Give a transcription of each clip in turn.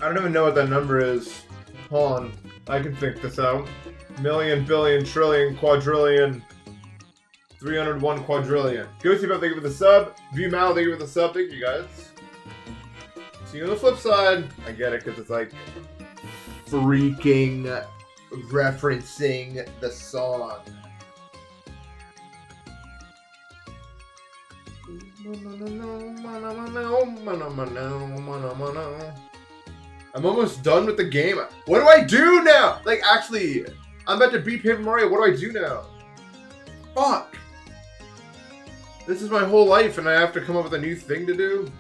I don't even know what that number is. Hold on. I can think this out. Million, billion, trillion, quadrillion, 301 quadrillion. Ghosty Pep, thank you for the sub. View Mal, thank you for the sub. Thank you guys. See you on the flip side. I get it, because it's like freaking referencing the song. I'm almost done with the game. What do I do now? Like, actually, I'm about to beat Paper Mario. What do I do now? Fuck. This is my whole life, and I have to come up with a new thing to do?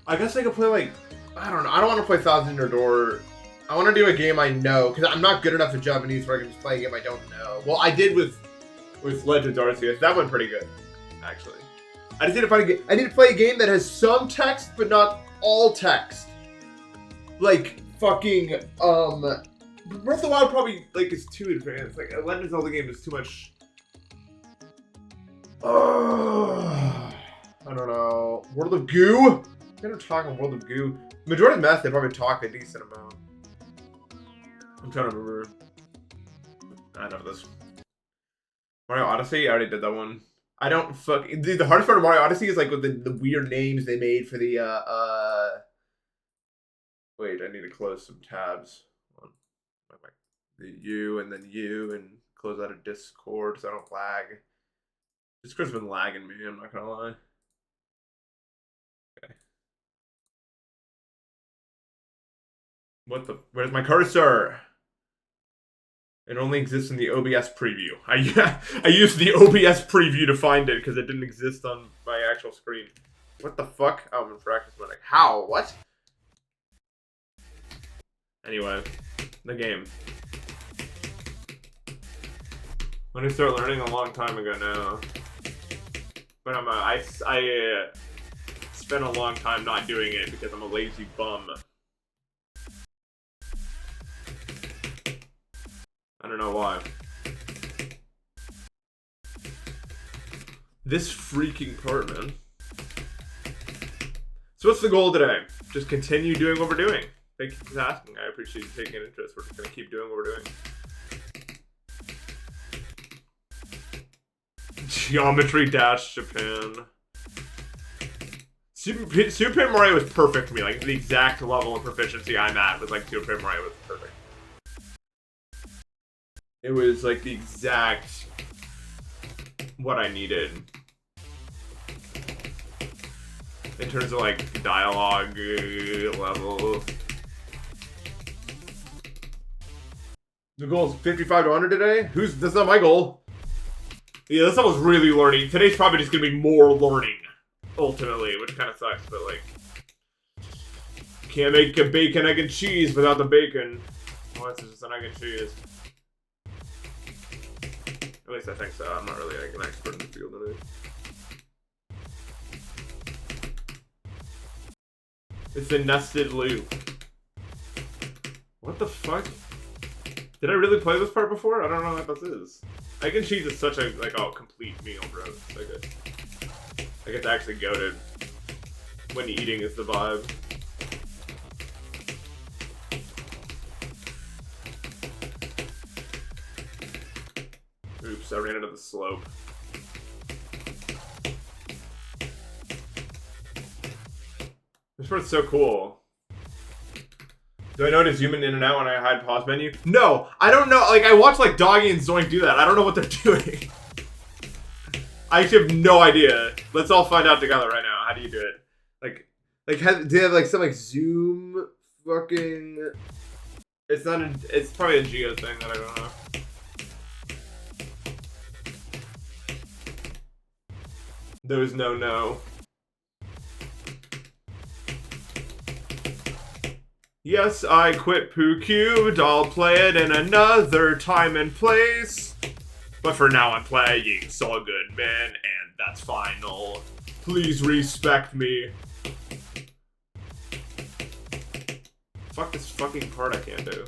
I guess I could play, like, I don't know. I don't want to play Thousand Year Door. I want to do a game I know, because I'm not good enough at Japanese where I can just play a game I don't know. Well, I did with Legends Arceus. That went pretty good, actually. I just need to find a game. I need to play a game that has some text, but not all text. Like, fucking, Breath of the Wild probably, like, is too advanced. Like, a Legend of Zelda game is too much. I don't know. World of Goo? They don't talk on World of Goo. Majority of Math, they probably talk a decent amount. I'm trying to remember. I know this. Mario Odyssey? I already did that one. I don't fuck. Dude, the hardest part of Mario Odyssey is like with the weird names they made for the Wait, I need to close some tabs. The U and then U and close out of Discord so I don't lag. Discord's been lagging me, I'm not gonna lie. Okay. What the? Where's my cursor? It only exists in the OBS preview. I used the OBS preview to find it because it didn't exist on my actual screen. What the fuck? Oh, I'm in practice mode. How? What? Anyway, the game. When I start learning a long time ago now. But I spent a long time not doing it because I'm a lazy bum. I don't know why. This freaking part, man. So what's the goal today? Just continue doing what we're doing. Thank you for asking. I appreciate you taking an interest. We're just going to keep doing what we're doing. Geometry Dash Japan. Super Paper Mario was perfect for me. Like, the exact level of proficiency I'm at was like Super Paper Mario was perfect. It was like the exact what I needed in terms of like dialogue level. The goal is 55 to 100 today? That's not my goal. Yeah, this was really learning. Today's probably just gonna be more learning, ultimately, which kind of sucks, but like, can't make a bacon, egg, and cheese without the bacon. Unless it's just an egg and cheese. At least I think so. I'm not really like an expert in the field of it. It's a nested loop. What the fuck? Did I really play this part before? I don't know what this is. Egg and cheese is such a complete meal, bro. Like it's actually goated. When eating is the vibe. Oops, I ran into the slope. This part's so cool. Do I know to zoom in and out when I hide pause menu? No, I don't know. Like, I watch like Doggy and Zoink do that. I don't know what they're doing. I actually have no idea. Let's all find out together right now. How do you do it? Do they have like some like zoom fucking? It's not. It's probably a geo thing that I don't know. There was no. Yes, I quit Poo Cubed. I'll play it in another time and place. But for now, I'm playing Saul GMOman, and that's final. Please respect me. Fuck this fucking part I can't do.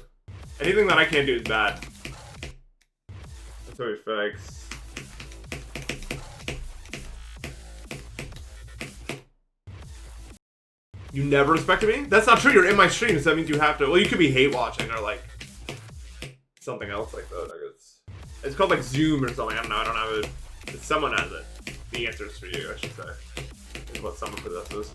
Anything that I can't do is bad. That's what we fix. You never respected me? That's not true. You're in my stream, so that means you have to. Well, you could be hate watching or like something else like that. I guess it's called like Zoom or something. I don't know. I don't have it. If someone has it. The answer is for you, I should say. Is what someone possesses.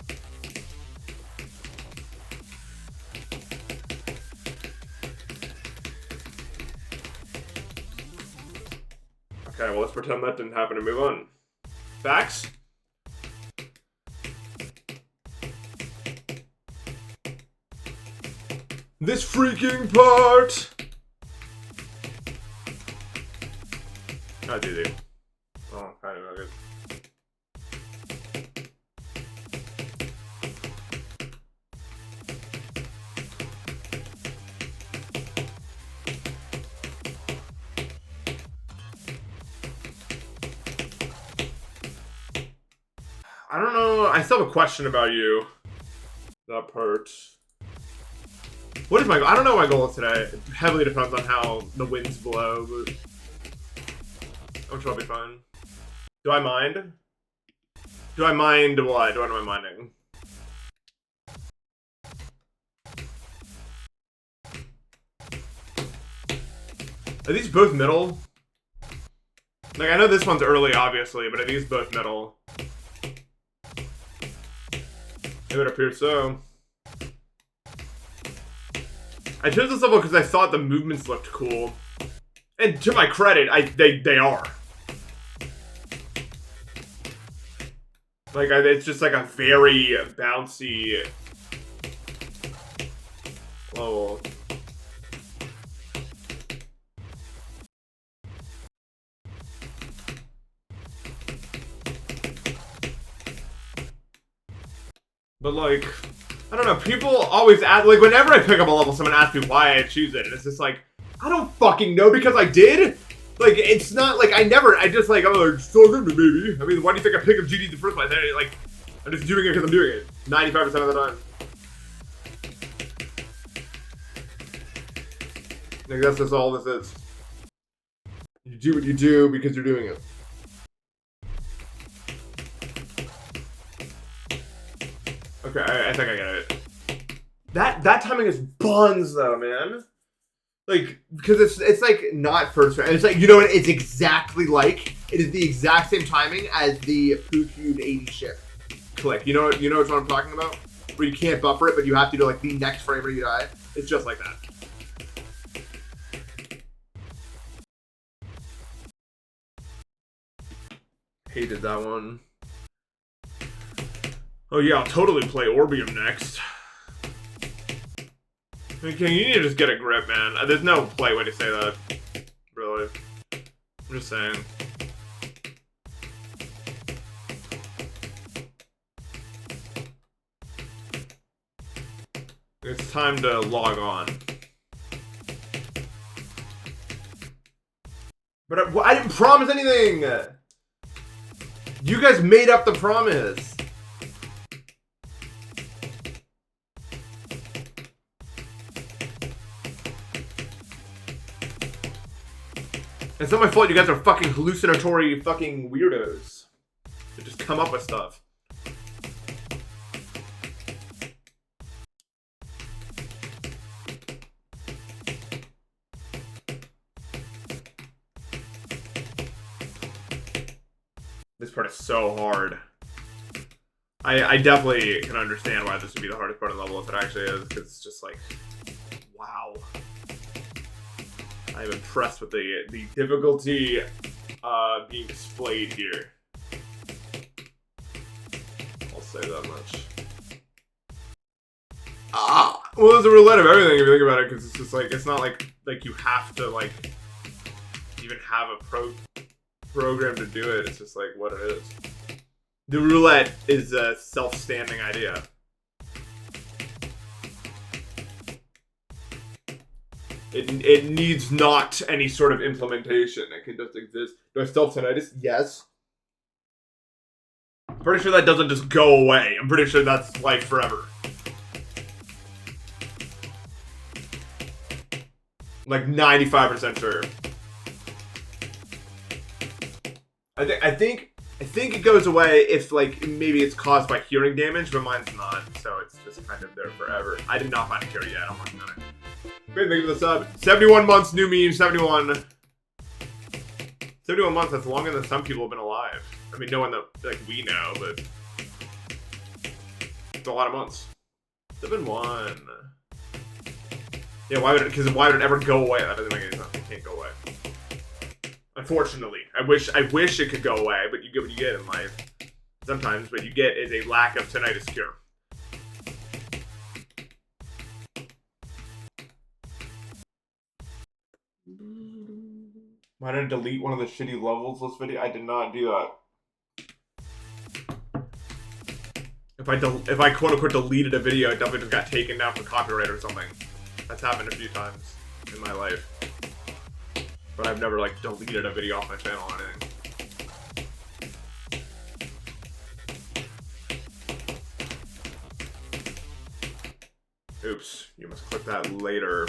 Okay, well, let's pretend that didn't happen and move on. Facts? This freaking part! Oh, dude. Oh, kind of good. I don't know. I still have a question about you. That part. What is my goal? I don't know what my goal is today. It heavily depends on how the winds blow, but I'm sure I'll be fine. Do I mind? Do I mind what? What am I minding? Are these both middle? Like, I know this one's early, obviously, but are these both middle? It would appear so. I chose this level because I thought the movements looked cool. And to my credit, they are. Like, it's just like a very bouncy level. But like, I don't know, people always ask, like whenever I pick up a level, someone asks me why I choose it, and it's just like, I don't fucking know because I did. Like, it's not like I just like, oh, it's so good maybe. I mean, why do you think I picked up GD in the first place? Like, I'm just doing it because I'm doing it. 95% of the time. Like, that's just all this is. You do what you do because you're doing it. Okay, I think I get it. That timing is buns though, man. Like, because it's like not first round. It's like, you know what? It's exactly like it is the exact same timing as the Poo Cube 80 ship click. You know what I'm talking about? Where you can't buffer it, but you have to do like the next frame where you die. It's just like that. Hated that one. Oh yeah, I'll totally play Orbium next. Okay, you need to just get a grip, man. There's no polite way to say that. Really. I'm just saying. It's time to log on. But I didn't promise anything! You guys made up the promise. It's not my fault you guys are fucking hallucinatory fucking weirdos. They just come up with stuff. This part is so hard. I definitely can understand why this would be the hardest part of the level if it actually is, because it's just like, wow. I'm impressed with the difficulty being displayed here. I'll say that much. Well, there's a roulette of everything if you think about it, because it's just like, it's not like you have to like even have a program to do it. It's just like what it is. The roulette is a self-standing idea. It needs not any sort of implementation. It can just exist. Do I still have tinnitus? Yes. I'm pretty sure that doesn't just go away. I'm pretty sure that's like forever. Like 95% sure. I think it goes away if like maybe it's caused by hearing damage, but mine's not. So it's just just kind of there forever. I did not find a cure yet. I'm working on it. Great, thank you for the sub. 71 months, new meme, 71. 71 months, that's longer than some people have been alive. I mean, no one that, like, we know, but it's a lot of months. 71. Yeah, why would it ever go away? That doesn't make any sense. It can't go away. Unfortunately. I wish it could go away, but you get what you get in life. Sometimes what you get is a lack of tinnitus cure. Why did I delete one of the shitty levels this video? I did not do that. If I quote unquote deleted a video, it definitely just got taken down for copyright or something. That's happened a few times in my life. But I've never like deleted a video off my channel or anything. Oops, you must click that later.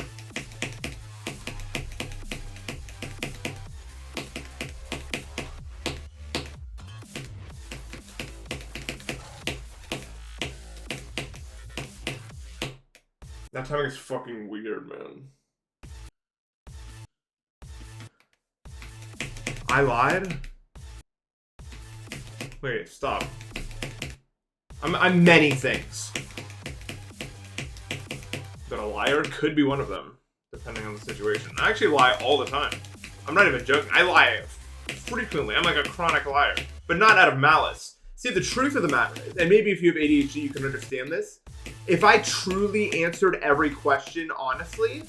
That timing is fucking weird, man. I lied? Wait, stop. I'm many things. But a liar could be one of them, depending on the situation. I actually lie all the time. I'm not even joking. I lie frequently. I'm like a chronic liar. But not out of malice. See, the truth of the matter is, and maybe if you have ADHD, you can understand this. If I truly answered every question honestly,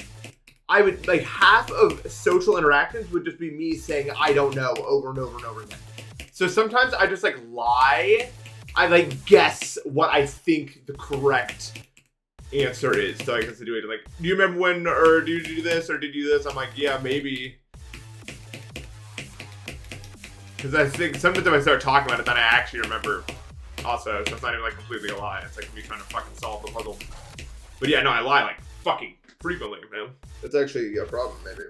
I would, like, half of social interactions would just be me saying, I don't know, over and over and over again. So sometimes I just, like, lie. I, like, guess what I think the correct answer is. So I guess I do it, like, do you remember when, or do you do this, or did you do this? I'm like, yeah, maybe. Because I think sometimes if I start talking about it, then I actually remember also. So it's not even, like, completely a lie. It's like me trying to fucking solve the puzzle. But yeah, no, I lie, like, fucking frequently, man. It's actually a problem, maybe.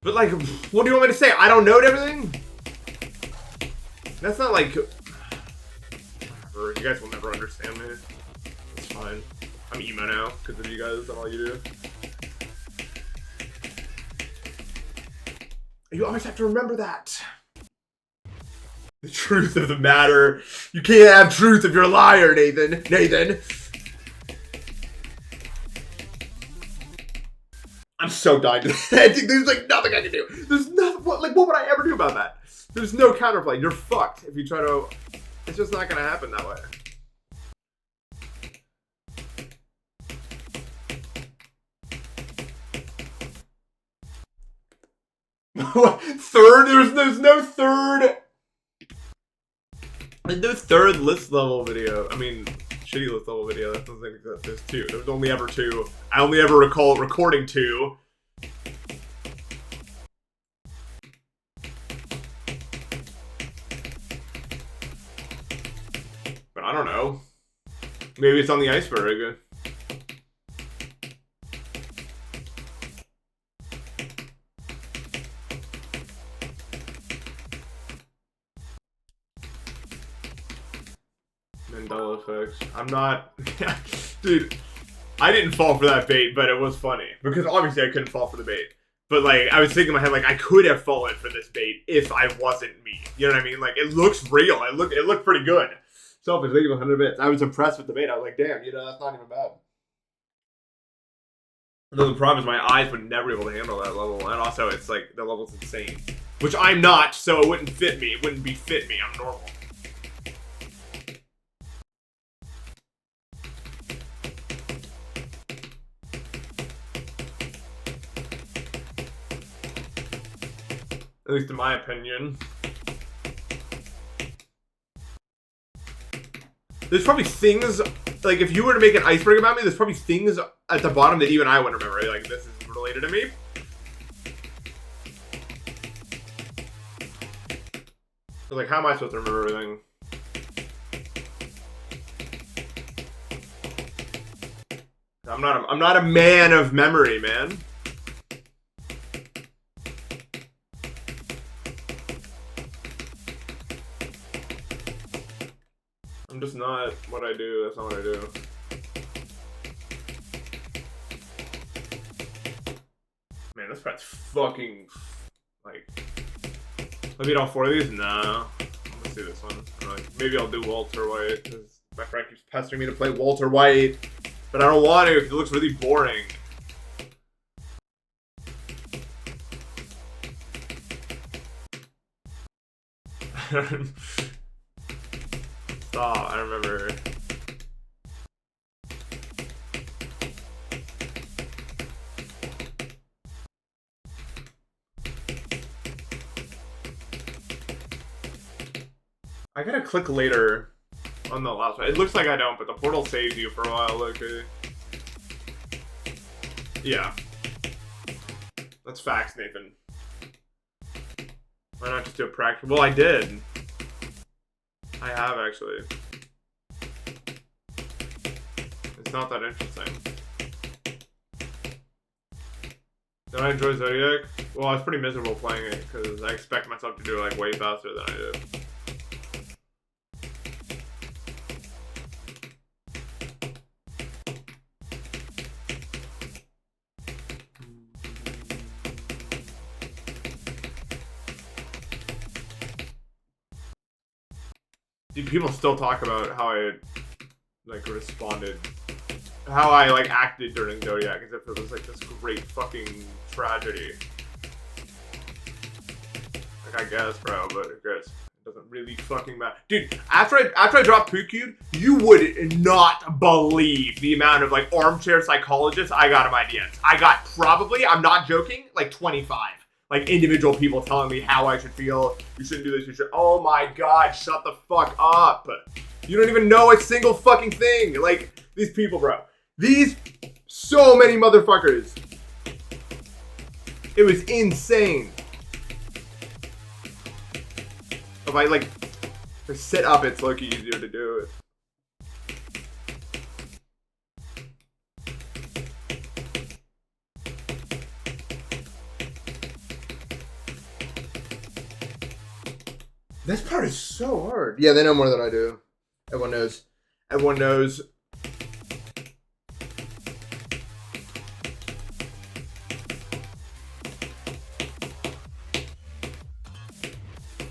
But, like, what do you want me to say? I don't know everything? That's not, like... Whatever. You guys will never understand me. It's fine. I'm emo now, because of you guys and all you do. You always have to remember that. The truth of the matter. You can't have truth if you're a liar, Nathan. Nathan. I'm so dying to that. There's like nothing I can do. There's nothing. What would I ever do about that? There's no counterplay. You're fucked if you try to. It's just not gonna happen that way. Third? There's no third. There's no third list level video. I mean, shitty list level video. That doesn't exist. There's two. There's only ever two. I only ever recall recording two. But I don't know. Maybe it's on the iceberg. Mandela effects. I'm not... Dude, I didn't fall for that bait, but it was funny. Because obviously I couldn't fall for the bait. But, like, I was thinking in my head, like, I could have fallen for this bait if I wasn't me. You know what I mean? Like, it looks real. It looked pretty good. Selfish, thank you 100 bits. I was impressed with the bait. I was like, damn, you know, that's not even bad. Though the problem is my eyes would never be able to handle that level. And also, it's like, the level's insane. Which I'm not, so it wouldn't fit me. It wouldn't befit me. I'm normal. At least in my opinion. There's probably things, like, if you were to make an iceberg about me, there's probably things at the bottom that even I wouldn't remember. Like, this is related to me. So, like, how am I supposed to remember everything? I'm not a man of memory, man. I'm I'm just not what I do. That's not what I do. Man, this part's fucking, like... I beat all 4 of these? No. Let's do this one. Maybe I'll do Walter White, because my friend keeps pestering me to play Walter White. But I don't want to, because it looks really boring. Stop, I remember. I gotta click later on the last one. It looks like I don't, but the portal saves you for a while, okay? Yeah. That's facts, Nathan. Why not just do a practice? Well, I did. I have, actually. It's not that interesting. Did I enjoy Zodiac? Well, I was pretty miserable playing it, because I expect myself to do it, like, way faster than I did. Dude, people still talk about how I, like, responded. How I, like, acted during Zodiac as if it was, like, this great fucking tragedy. Like, I guess, bro, but I guess it doesn't really fucking matter. Dude, after I dropped Poo Cube, you would not believe the amount of, like, armchair psychologists I got in my DMs. I got probably, I'm not joking, like, 25. Like, individual people telling me how I should feel. You shouldn't do this, you should. Oh my god, shut the fuck up. You don't even know a single fucking thing. Like, these people, bro. These, so many motherfuckers. It was insane. If I, like, sit up, it's low-key easier to do it. This part is so hard. Yeah, they know more than I do. Everyone knows. Everyone knows.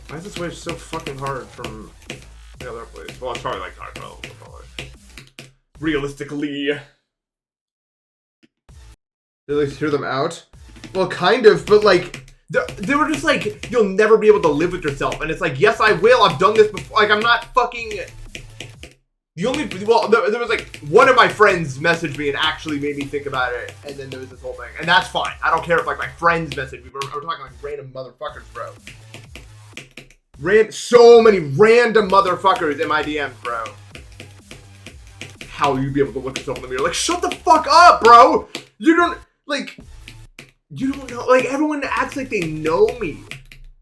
Why is this wave so fucking hard from the other place? Well, it's probably like hard, probably. Realistically. Did at least hear them out? Well, kind of, but like... They were just like, you'll never be able to live with yourself. And it's like, yes, I will. I've done this before. Like, I'm not fucking... The only... Well, there was like... One of my friends messaged me and actually made me think about it. And then there was this whole thing. And that's fine. I don't care if, like, my friends messaged me. We're talking, like, random motherfuckers, bro. So many random motherfuckers in my DMs, bro. How will you be able to look yourself in the mirror? Like, shut the fuck up, bro! You don't... Like... You don't know, like, everyone acts like they know me.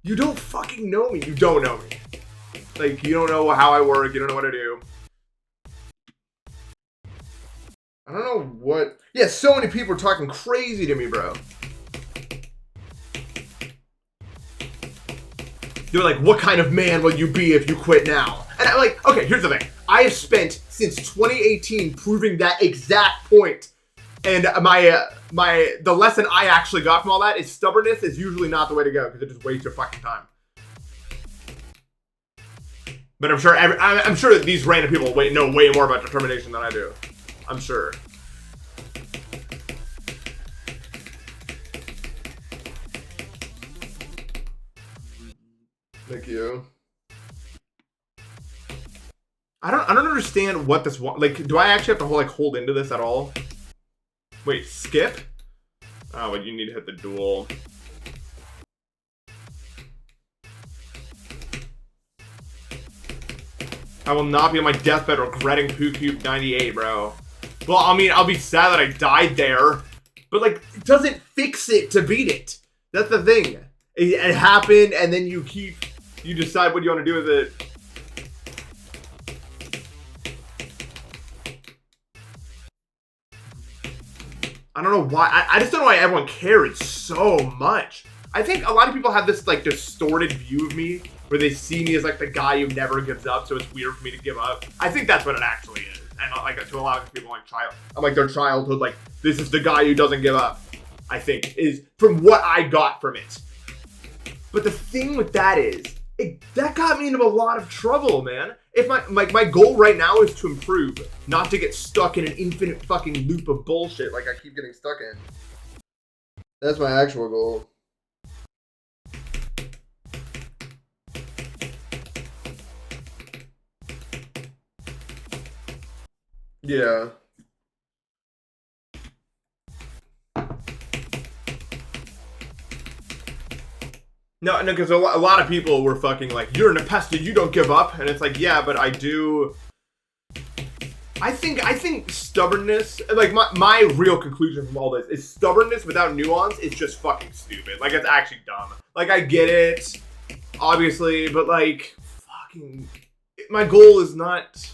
You don't fucking know me. You don't know me. Like, you don't know how I work. You don't know what I do. I don't know what... Yeah, so many people are talking crazy to me, bro. They're like, what kind of man will you be if you quit now? And I'm like, okay, here's the thing. I have spent since 2018 proving that exact point. And the lesson I actually got from all that is stubbornness is usually not the way to go because it just wastes your fucking time. But I'm sure that these random people know way more about determination than I do. I'm sure. Thank you. I don't understand what this like. Do I actually have to hold into this at all? Wait, skip? Oh, but you need to hit the duel. I will not be on my deathbed regretting Poo Cube 98, bro. Well, I mean, I'll be sad that I died there. But, like, it doesn't fix it to beat it. That's the thing. It happened, and then you decide what you want to do with it. I don't know why. I just don't know why everyone cared so much. I think a lot of people have this like distorted view of me where they see me as like the guy who never gives up, so it's weird for me to give up. I think that's what it actually is. And like to a lot of people, like I'm like their childhood, like this is the guy who doesn't give up. I think is from what I got from it. But the thing with that is, that got me into a lot of trouble, man. If my goal right now is to improve, not to get stuck in an infinite fucking loop of bullshit like I keep getting stuck in. That's my actual goal. Yeah. No, because a lot of people were fucking like, you're Npesta, you don't give up. And it's like, yeah, but I do. I think stubbornness, like my real conclusion from all this is stubbornness without nuance is just fucking stupid. Like, it's actually dumb. Like, I get it, obviously, but like, fucking, my goal is not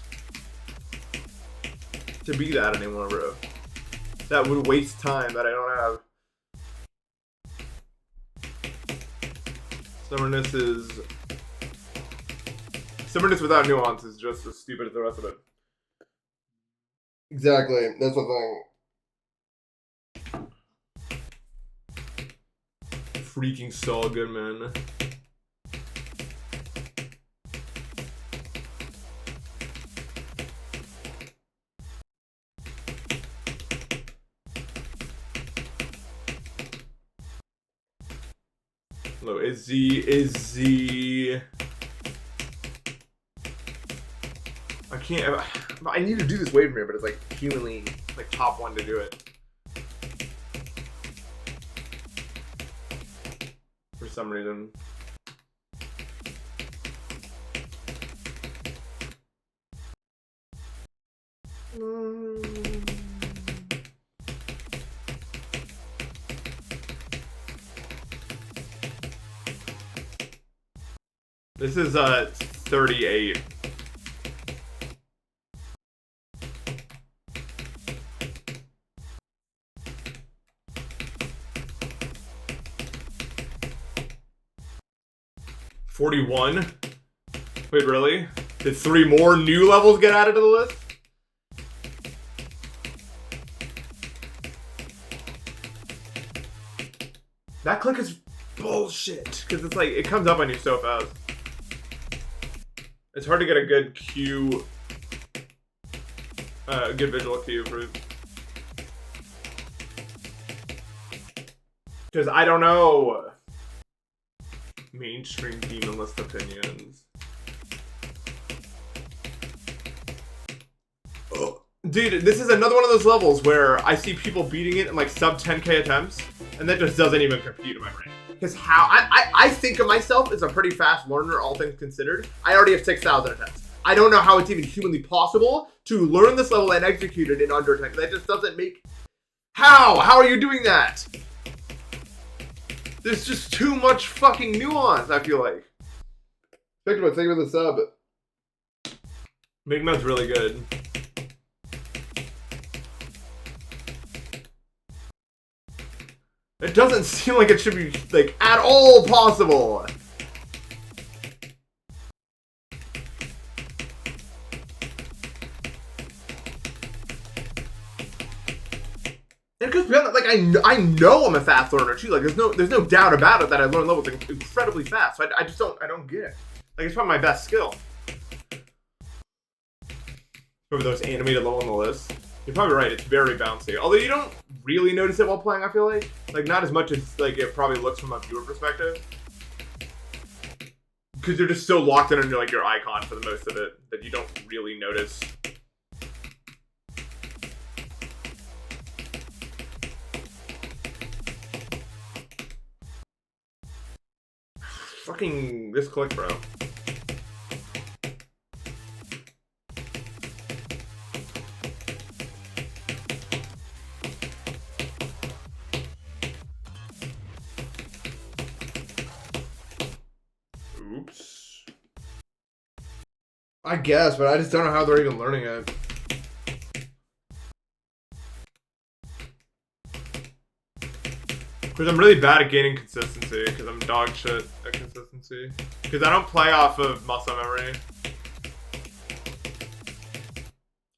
to be that anymore, bro. That would waste time that I don't have. Stubbornness without nuance is just as stupid as the rest of it. Exactly. That's the thing. Freaking Saul Goodman. Hello, Izzy. I can't. I need to do this wave mirror, but it's like humanly like top one to do it. For some reason. This is 38. $41? Wait, really? Did 3 more new levels get added to the list? That click is bullshit. Because it's like, it comes up on you so fast. It's hard to get a good cue, good visual cue for it. Because I don't know. Mainstream demon list opinions. Oh. Dude, this is another one of those levels where I see people beating it in like sub 10k attempts, and that just doesn't even compute in my brain. Because how I think of myself as a pretty fast learner, all things considered. I already have 6,000 attempts. I don't know how it's even humanly possible to learn this level and execute it in under 10. That just doesn't make. How? How are you doing that? There's just too much fucking nuance, I feel like. Thank you for the sub. Big Mud's really good. It doesn't seem like it should be, like, at all possible. And it goes beyond that, like, I know I'm a fast learner too. Like, there's no doubt about it that I learn levels incredibly fast. So I just don't get it. Like, it's probably my best skill. Remember those animated level on the list? You're probably right. It's very bouncy. Although you don't really notice it while playing, I feel like. Like, not as much as like it probably looks from a viewer perspective. Because you're just so locked in under like your icon for the most of it that you don't really notice. Fucking this click, bro. Oops. I guess, but I just don't know how they're even learning it. Because I'm really bad at gaining consistency, because I'm dog shit at consistency. Because I don't play off of muscle memory.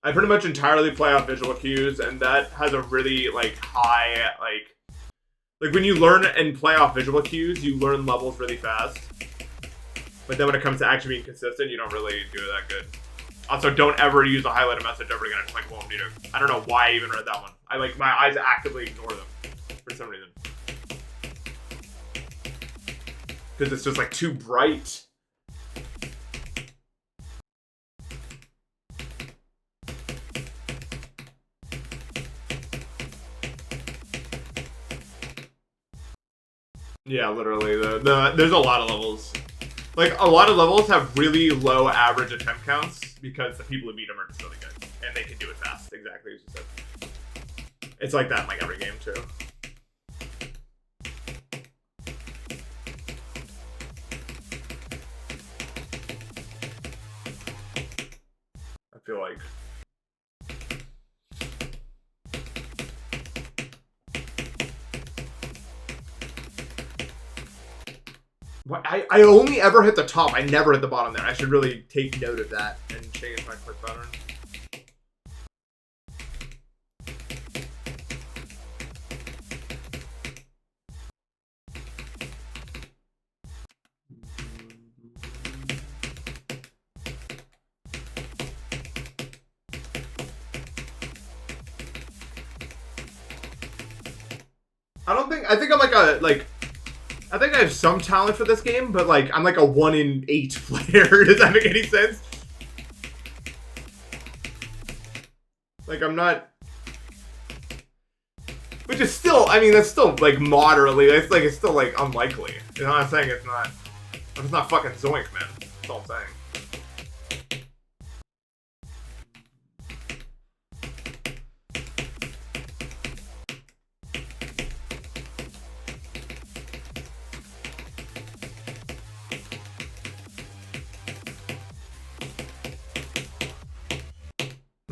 I pretty much entirely play off visual cues, and that has a really, like, high, like when you learn and play off visual cues, you learn levels really fast. But then when it comes to actually being consistent, you don't really do that good. Also, don't ever use a highlighted message ever again. I just, like, won't need it. I don't know why I even read that one. My eyes actively ignore them for some reason. Because it's just, like, too bright. Yeah, literally. There's a lot of levels. Like, a lot of levels have really low average attempt counts because the people who beat them are just really good. And they can do it fast, exactly as you said. It's like that in, like, every game, too. I feel like... What? I only ever hit the top. I never hit the bottom there. I should really take note of that and change my click pattern. I think I'm like I think I have some talent for this game, but like I'm like a 1 in 8 player. Does that make any sense? Like I'm not, which is still, I mean, that's still like moderately. It's still like unlikely. You know what I'm saying? It's not fucking Zoink, man. That's all I'm saying.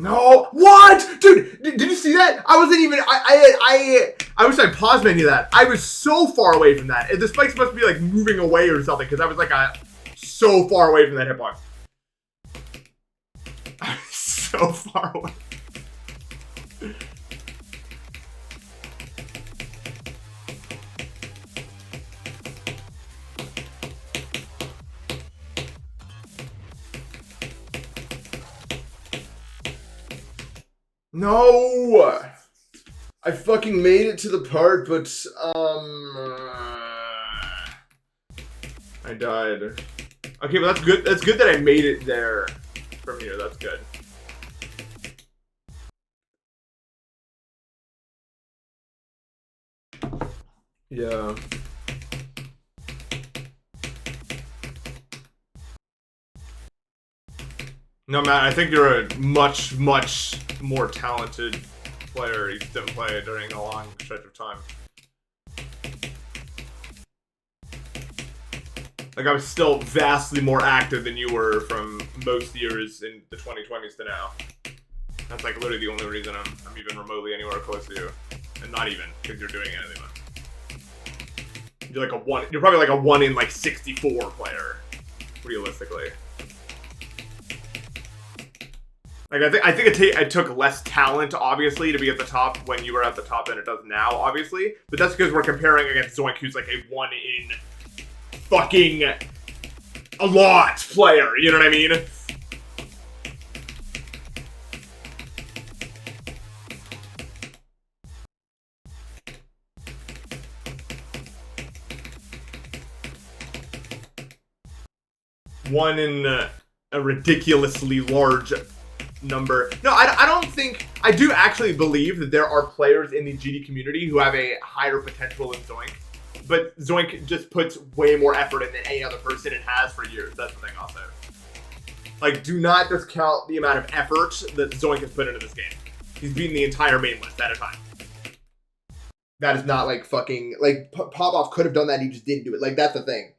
No, what, dude? Did you see that? I wasn't even. I wish I paused menu that. I was so far away from that. The spikes must be like moving away or something because I was like so far away from that hitbox. I was so far away. No! I fucking made it to the part, but, I died. Okay, but that's good. That's good that I made it there from here. That's good. Yeah. No, Matt, I think you're a much, much more talented player. You didn't play during a long stretch of time. Like, I was still vastly more active than you were from most years in the 2020s to now. That's, like, literally the only reason I'm even remotely anywhere close to you. And not even, because you're doing anything much. You're probably like a 1 in, like, 64 player, realistically. Like, I think it took less talent, obviously, to be at the top when you were at the top than it does now, obviously. But that's because we're comparing against Zoink, who's like a 1 in fucking a lot player, you know what I mean? One in a ridiculously large number. No, I don't think... I do actually believe that there are players in the GD community who have a higher potential than Zoink. But Zoink just puts way more effort in than any other person and has for years. That's the thing also. Like, do not discount the amount of effort that Zoink has put into this game. He's beaten the entire main list at a time. That is not like fucking... Like, Popoff could have done that, he just didn't do it. Like, that's the thing.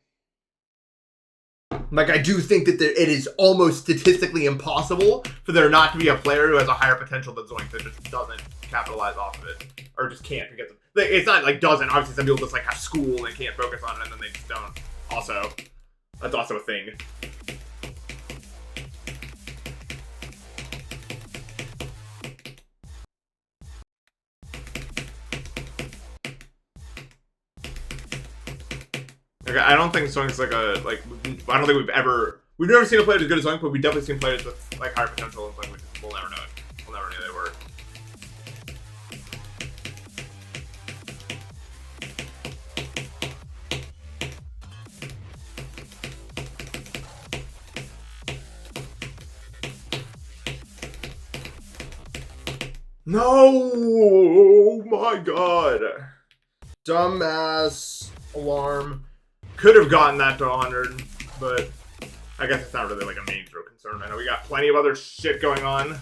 Like, I do think that it is almost statistically impossible for there not to be a player who has a higher potential than Zoink that just doesn't capitalize off of it. Or just can't. It's not like doesn't. Obviously, some people just like have school and can't focus on it, and then they just don't. Also, that's also a thing. Okay, I don't think Zoink's like I don't think we've never seen a player as good as Zoink, but we've definitely seen players with like higher potential, and like we'll never know it. We'll never know they were. No! Oh my god. Dumbass alarm. Could have gotten that to 100, but I guess it's not really like a major concern. I know we got plenty of other shit going on.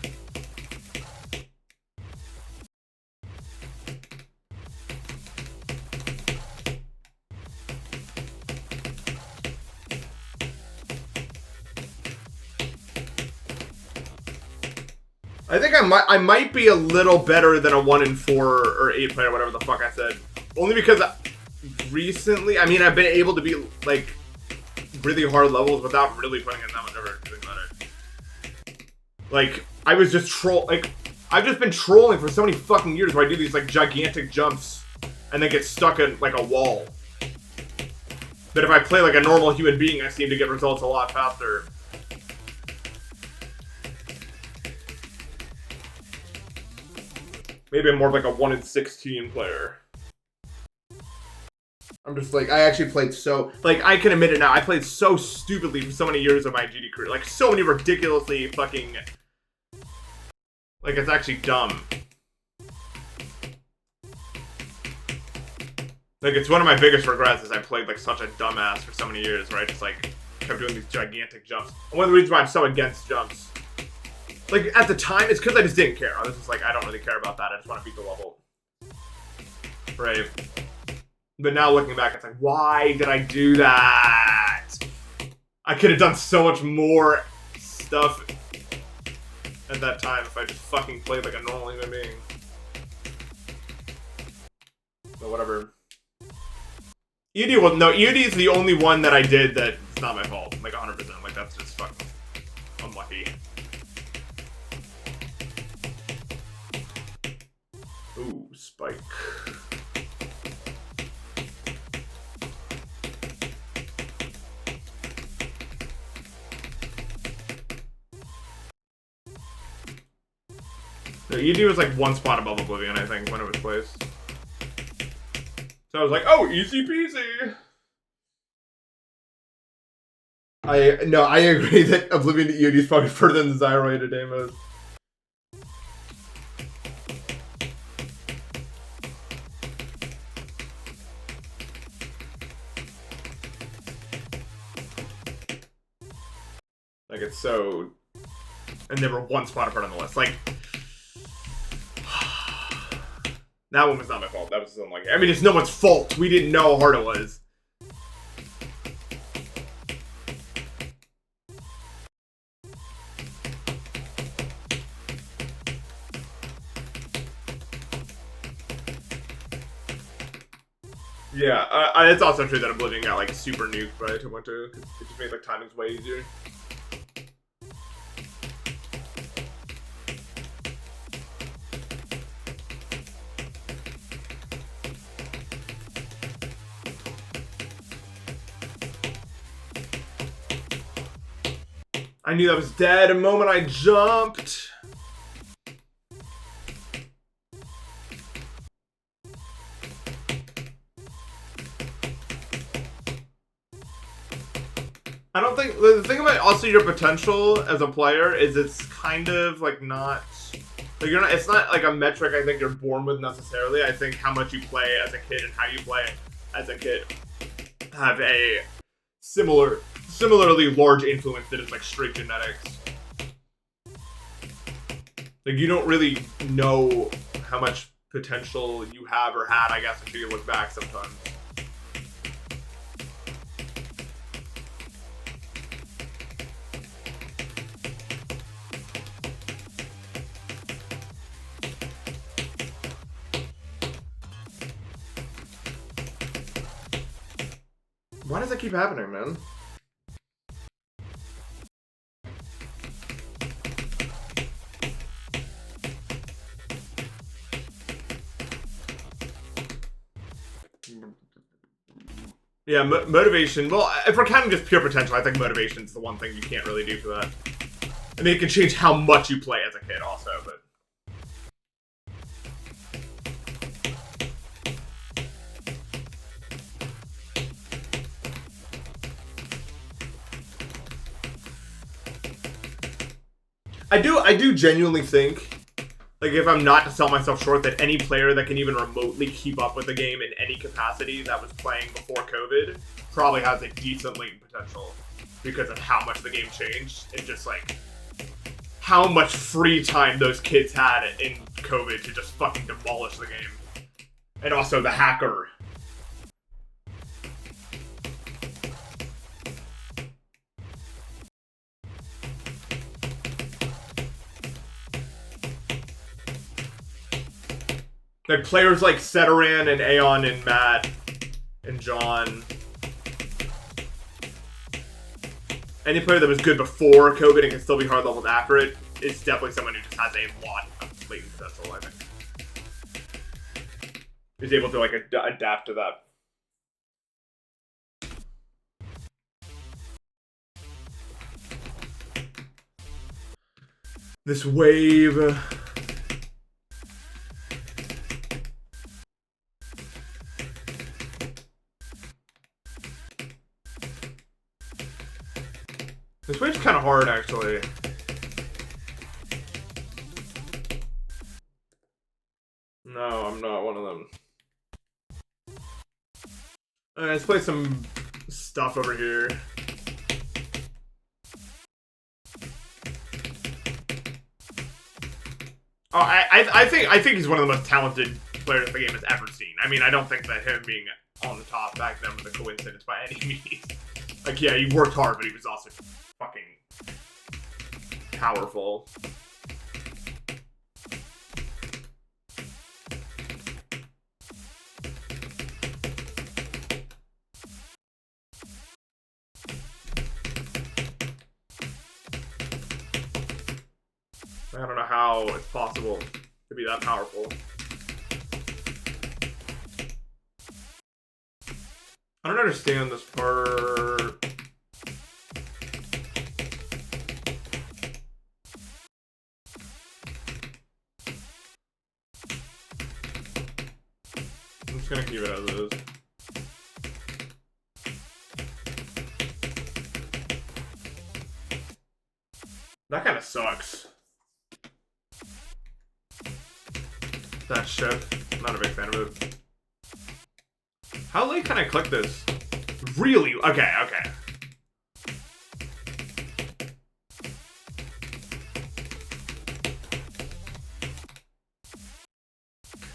I think I might be a little better than a 1 in 4 or 8 player, whatever the fuck I said. Only because recently, I mean, I've been able to be like really hard levels without really putting in that much effort to think about it. Like, I was just I've just been trolling for so many fucking years where I do these like gigantic jumps and then get stuck in like a wall. But if I play like a normal human being, I seem to get results a lot faster. Maybe I'm more of like a 1 in 16 player. I'm just like, I actually played so, like, I can admit it now, I played so stupidly for so many years of my GD career. Like, so many ridiculously fucking, like, it's actually dumb. Like, it's one of my biggest regrets is I played like such a dumbass for so many years where I just like kept doing these gigantic jumps. One of the reasons why I'm so against jumps. Like, at the time, it's because I just didn't care. I was just like, I don't really care about that. I just want to beat the level. Right. But now looking back, it's like, why did I do that? I could have done so much more stuff at that time if I just fucking played like a normal human being. But whatever. ED, well, no, ED is the only one that I did that's not my fault. Like, 100%. Like, that's just fucking unlucky. Ooh, spike. No, ED was like one spot above Oblivion, I think, when it was placed. So I was like, oh, easy peasy. I agree that Oblivion to ED is probably further than the Zyroid today mode. Like, it's so... And they were one spot apart on the list. Like... That one was not my fault. That was unlucky. I mean, it's no one's fault. We didn't know how hard it was. Yeah, it's also true that Oblivion got, like, super nuked by 2.2, because it just made, like, timings way easier. I knew that was dead the moment I jumped. I don't think the thing about also your potential as a player is it's kind of like not like you're not. It's not like a metric I think you're born with necessarily. I think how much you play as a kid and how you play as a kid have a similarly large influence that is like straight genetics. Like you don't really know how much potential you have or had, I guess, until you look back sometimes. Why does that keep happening, man? Yeah, motivation. Well, if we're counting just pure potential, I think motivation is the one thing you can't really do for that. I mean, it can change how much you play as a kid, also, but. I do genuinely think, like, if I'm not to sell myself short, that any player that can even remotely keep up with the game in any capacity that was playing before COVID probably has a decent latent potential because of how much the game changed and just, like, how much free time those kids had in COVID to just fucking demolish the game. And also the hacker. Like, players like Setaran and Aeon and Matt and John. Any player that was good before COVID and can still be hard leveled after it is definitely someone who just has a lot of latent potential, I think. Is able to, like, adapt to that. This wave. This wave's kind of hard, actually. No, I'm not one of them. Let's play some stuff over here. Oh, I think he's one of the most talented players the game has ever seen. I mean, I don't think that him being on the top back then was a coincidence by any means. Like, yeah, he worked hard, but he was also fucking powerful. I don't know how it's possible to be that powerful. I don't understand this part. I'm just gonna keep it as it is. That kind of sucks. That shit. Not a big fan of it. How late can I click this? Really? Okay, okay.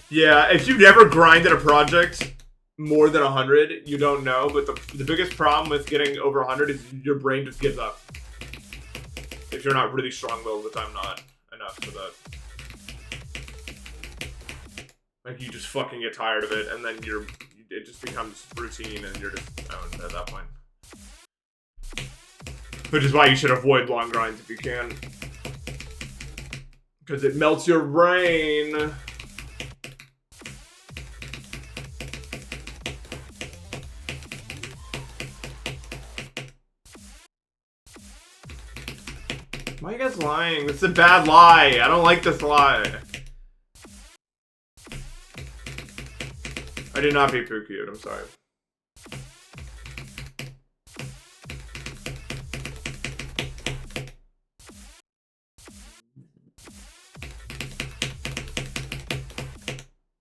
Yeah, if you've never grinded a project more than 100, you don't know, but the biggest problem with getting over 100 is your brain just gives up. If you're not really strong-willed, which I'm not enough for that. Like, you just fucking get tired of it, and then it just becomes routine, and you're just owned at that point. Which is why you should avoid long grinds if you can. Because it melts your brain. Why are you guys lying? This is a bad lie. I don't like this lie. I did not be poo cute, I'm sorry.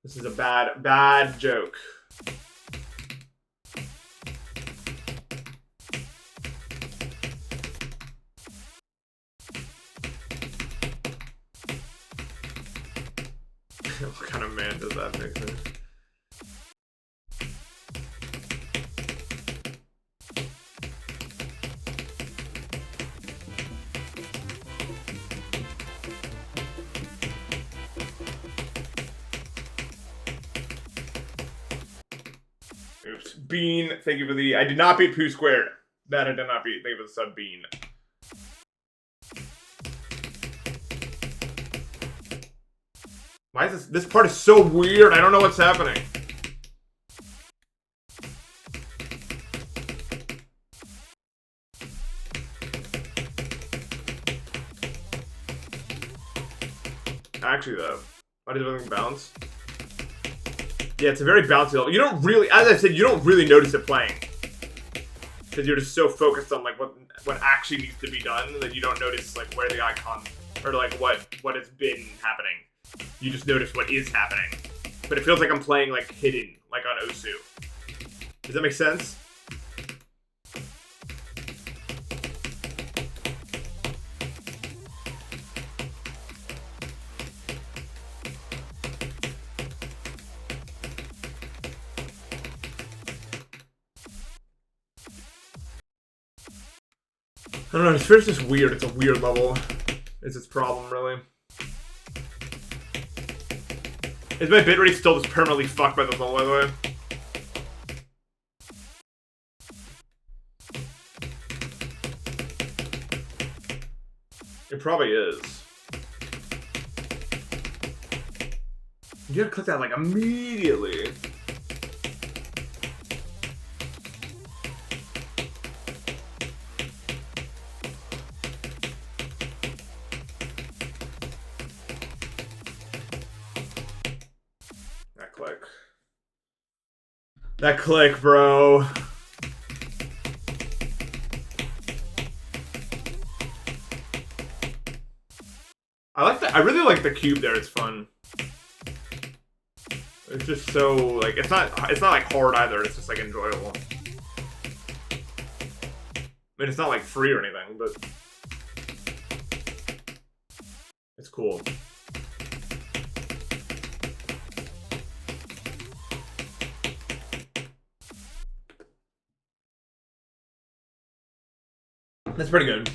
This is a bad joke. What kind of man does that make sense? Bean, thank you for the... I did not beat Pooh Squared. That I did not beat. Thank you for the sub, Bean. Why is this... This part is so weird. I don't know what's happening. Actually, though, why does everything bounce? Yeah, it's a very bouncy level. You don't really, as I said, you don't really notice it playing. Because you're just so focused on, like, what actually needs to be done that you don't notice, like, where the icon, or, like, what has been happening. You just notice what is happening. But it feels like I'm playing, like, hidden, like on Osu. Does that make sense? I don't know, it's just weird. It's a weird level. It's its problem, really. Is my bitrate still just permanently fucked by the level, by the way? It probably is. You gotta click that, like, immediately. That click, bro. I really like the cube there. It's fun. It's just so like it's not like hard either. It's just like enjoyable. I mean, it's not like free or anything, but it's cool. That's pretty good.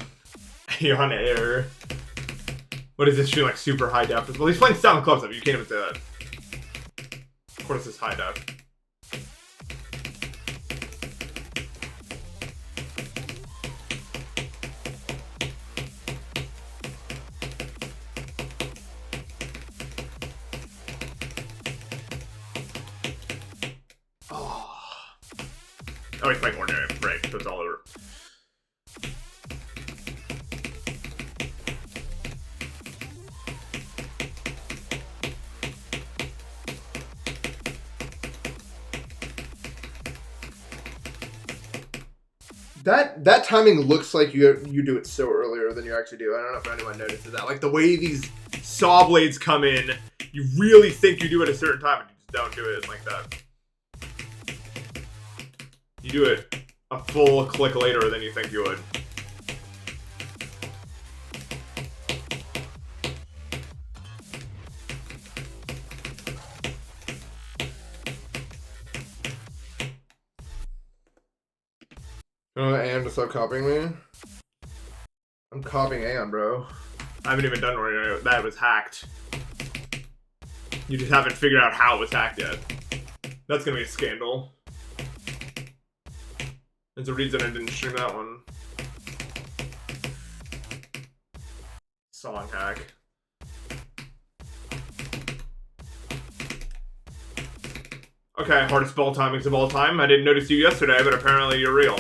You're on air. What is this shooting like super high def? Well, he's playing sound close up. You can't even say that. Of course, it's high def. Oh, he's playing ordinary. Right, so it's all over. That timing looks like you do it so earlier than you actually do. I don't know if anyone notices that. Like the way these saw blades come in, you really think you do it at a certain time, and you just don't do it like that. You do it a full click later than you think you would. Aeon to stop copying me? I'm copying Aeon, bro. I haven't even done ordinary. That was hacked. You just haven't figured out how it was hacked yet. That's gonna be a scandal. There's a reason I didn't stream that one. Song hack. Okay, hardest ball timings of all time. I didn't notice you yesterday, but apparently you're real.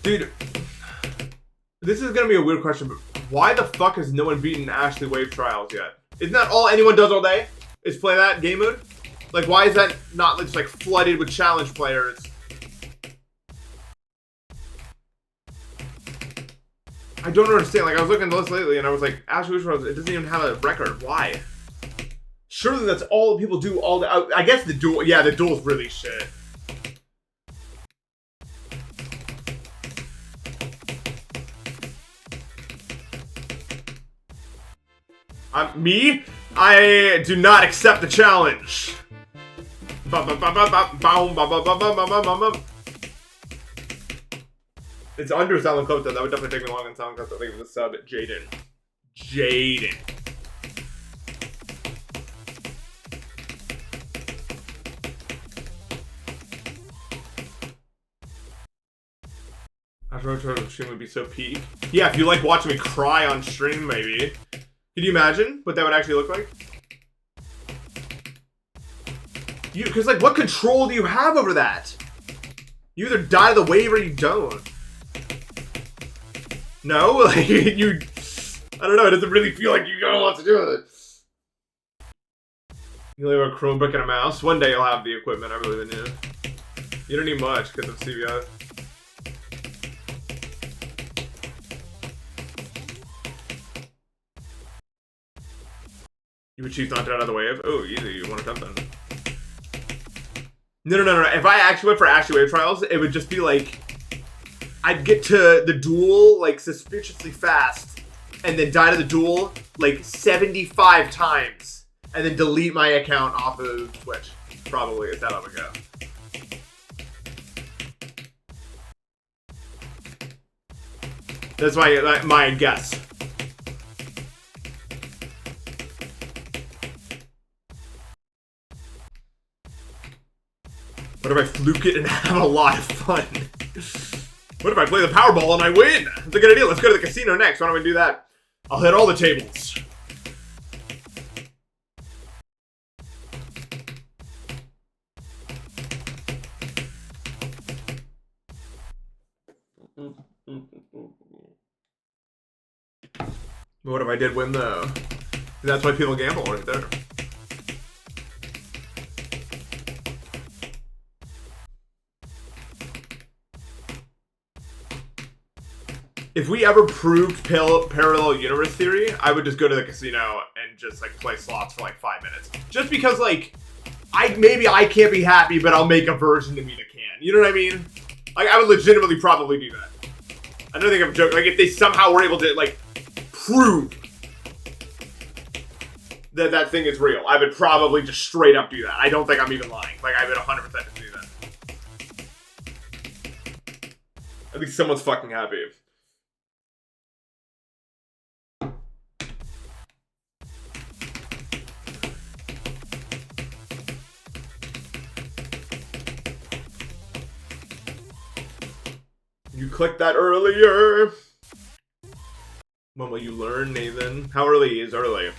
Dude, this is gonna be a weird question, but why the fuck has no one beaten Ashley Wave Trials yet? Isn't that all anyone does all day? Is play that game mode? Like, why is that not just like flooded with challenge players? I don't understand. Like, I was looking at the list lately and I was like, Ashley Wave Trials, it doesn't even have a record. Why? Surely that's all people do all day. I guess the duel, yeah, the duel's really shit. Me? I do not accept the challenge. It's under Silent Clip though. That would definitely take me long on Silent Clip. I think it was a sub. Jaden. Jaden. After the stream would be so peak. Yeah, if you like watching me cry on stream, maybe. Can you imagine what that would actually look like? Because like, what control do you have over that? You either die to the wave or you don't. No, like you. I don't know. It doesn't really feel like you got a lot to do with it. You only have a Chromebook and a mouse. One day you'll have the equipment. I really do. You don't need much because of CBS. You would choose not to get out of the wave? Oh, easy. You want to jump then. No. If I actually went for Ashley Wave Trials, it would just be like, I'd get to the duel, like, suspiciously fast, and then die to the duel, like, 75 times, and then delete my account off of Twitch. Probably is how I would go. That's my guess. What if I fluke it and have a lot of fun? What if I play the Powerball and I win? That's a good idea. Let's go to the casino next. Why don't we do that? I'll hit all the tables. But what if I did win though? That's why people gamble right there. If we ever proved parallel universe theory, I would just go to the casino and just like play slots for like 5 minutes. Just because like, maybe I can't be happy, but I'll make a version of me that can. You know what I mean? Like I would legitimately probably do that. I don't think I'm joking. Like if they somehow were able to like prove that that thing is real, I would probably just straight up do that. I don't think I'm even lying. Like I would 100% do that. I think someone's fucking happy. You clicked that earlier. When will you learn, Nathan? How early is early?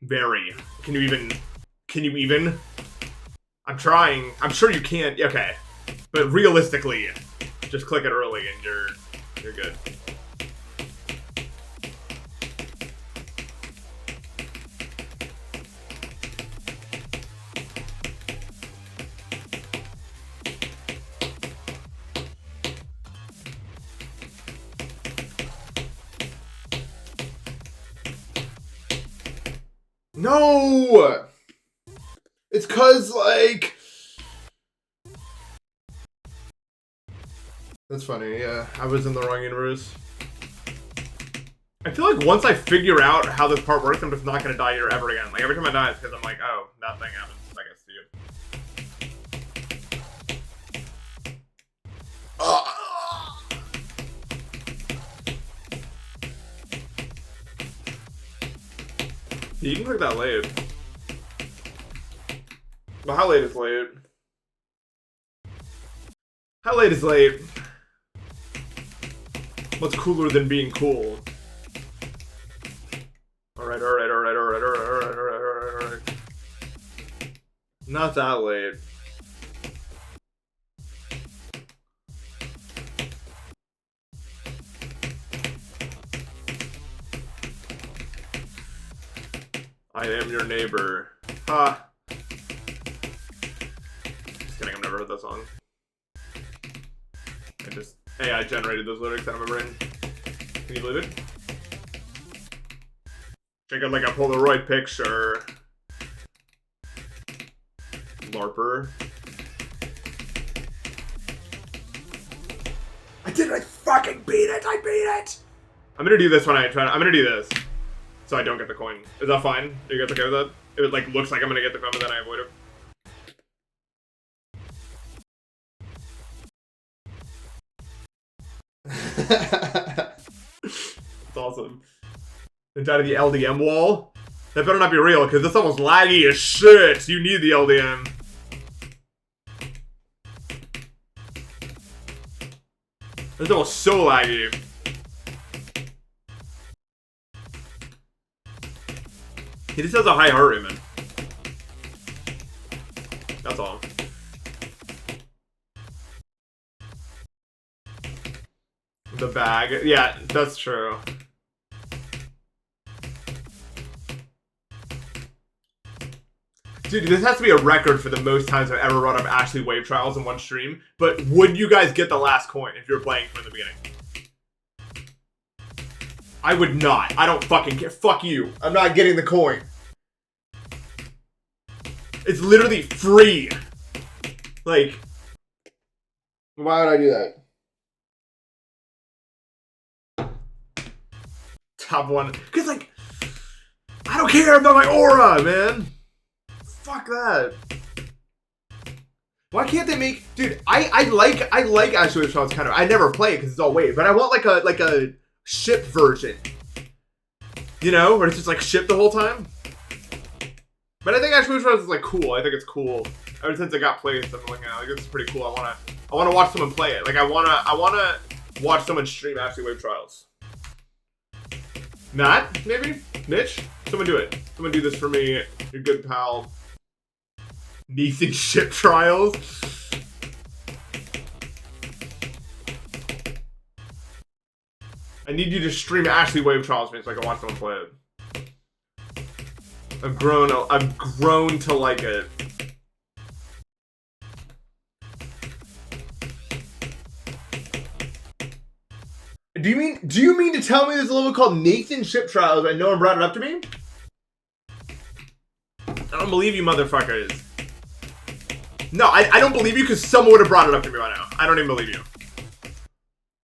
Very. Can you even? I'm trying. I'm sure you can. Okay. But realistically, just click it early and you're good. No! It's cause, like... That's funny, yeah. I was in the wrong universe. I feel like once I figure out how this part works, I'm just not gonna die here ever again. Like, every time I die, it's because I'm like, oh, that thing happens, I guess, to you. You can click that late. Well, how late is late? How late is late? What's cooler than being cool? Alright. Not that late. I am your neighbor. Ha. Just kidding, I've never heard that song. AI generated those lyrics out of my brain. Can you believe it? Check out like a Polaroid picture. LARPer. I did it! I fucking beat it! I beat it! I'm gonna do this when I'm gonna do this. So I don't get the coin. Is that fine? Are you guys okay with that? It like looks like I'm gonna get the coin, but then I avoid it. That's awesome. Inside of the LDM wall? That better not be real, because this almost laggy as shit. You need the LDM. This almost so laggy. He just has a high heart rate, man. That's all. The bag. Yeah, that's true. Dude, this has to be a record for the most times I've ever run up Ashley Wave Trials in one stream. But would you guys get the last coin if you were playing from the beginning? I would not. I don't fucking care. Fuck you. I'm not getting the coin. It's literally free. Like, why would I do that? Top one. Because, like, I don't care about my aura, man. Fuck that. Why can't they make... Dude, I like Ashley Wave Trials kind of. I never play it because it's all wave. But I want, like a ship version. You know? Where it's just, like, ship the whole time. But I think Ashley Wave Trials is, like, cool. I think it's cool. Ever since it got placed, I'm like, oh, this is pretty cool. I wanna watch someone play it. Like, I wanna watch someone stream Ashley Wave Trials. Matt, maybe? Mitch? Someone do it. Someone do this for me. Your good pal. Nathan Ship Trials. I need you to stream Ashley Wave Trials so I can watch someone play it. I've grown to like it. Do you mean to tell me there's a level called Nathan Ship Trials and no one brought it up to me? I don't believe you motherfuckers. No, I don't believe you because someone would have brought it up to me by now. I don't even believe you.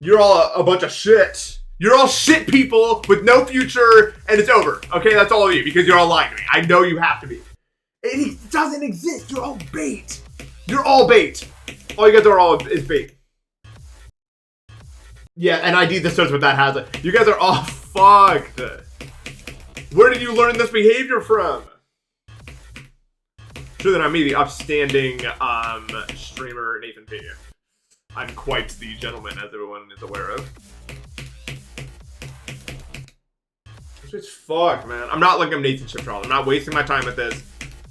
You're all a bunch of shit. You're all shit people with no future and it's over. Okay, that's all of you because you're all lying to me. I know you have to be. It doesn't exist. You're all bait. You're all bait. All you guys are all is bait. Yeah, and ID this starts with that has it. You guys are all fucked. Where did you learn this behavior from? Sure that I'm me, the upstanding streamer Nathan P. I'm quite the gentleman, as everyone is aware of. This is fucked, man. I'm not like a Nathan Ship Trial. I'm not wasting my time with this.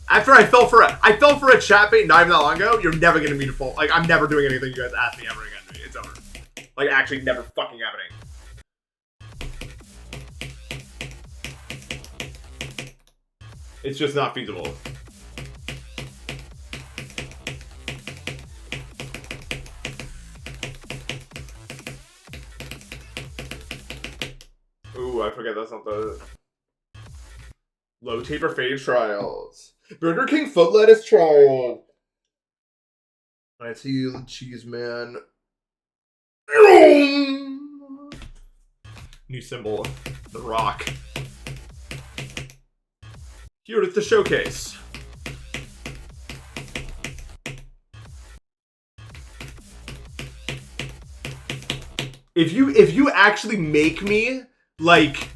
After I fell for a chat bait not even that long ago. You're never gonna be default. Like I'm never doing anything you guys ask me ever again. It's over. Like actually, never fucking happening. It's just not feasible. Ooh, I forget that's not the low taper fade trials. Burger King foot lettuce trial. I see you, the cheese man. New symbol, the rock. Here is the showcase. If you actually make me like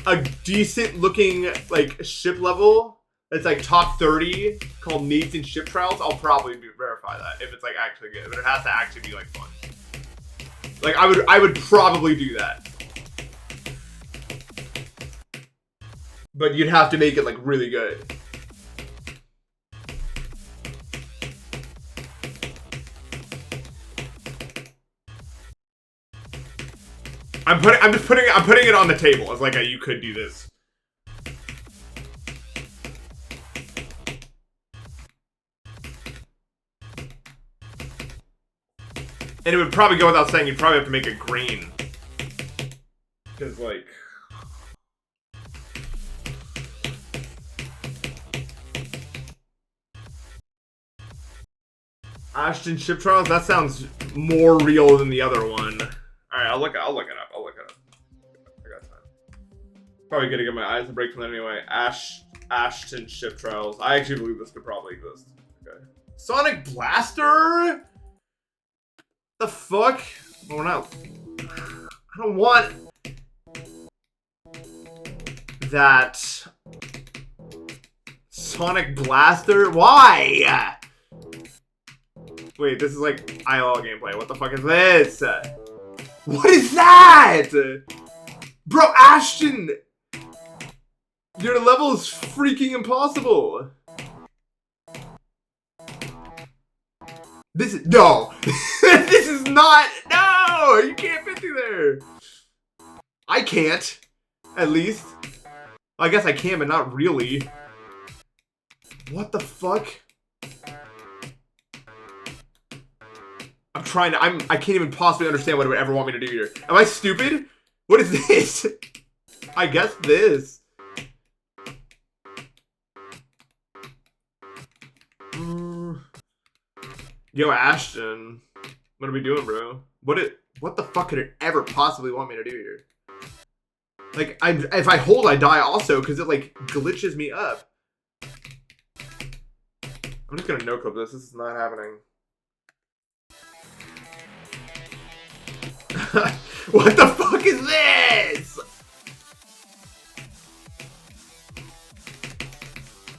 a decent looking like ship level that's like top 30 called Nathan Ship Trials, I'll probably verify that if it's like actually good. But it has to actually be like fun. Like I would probably do that. But you'd have to make it like really good. I'm putting it on the table as like a you could do this. And it would probably go without saying you'd probably have to make it green. Because like Ashton Ship Trials, that sounds more real than the other one. Alright, I'll look it up. I got time. Probably gonna get my eyes a break from that anyway. Ashton Ship Trials. I actually believe this could probably exist. Okay. Sonic Blaster? The fuck? Oh, we're not I don't want that Sonic Blaster. Why? Wait, this is like ILL gameplay. What the fuck is this? What is that? Bro, Ashton! Your level is freaking impossible. This is, no. This is not, no! You can't fit through there. I can't, at least. I guess I can, but not really. What the fuck? I'm trying to, I can't even possibly understand what it would ever want me to do here. Am I stupid? What is this? I guess this. Yo, Ashton. What are we doing, bro? What the fuck could it ever possibly want me to do here? Like, if I hold, I die also, because it, like, glitches me up. I'm just gonna no-clip this. This is not happening. What the fuck is this?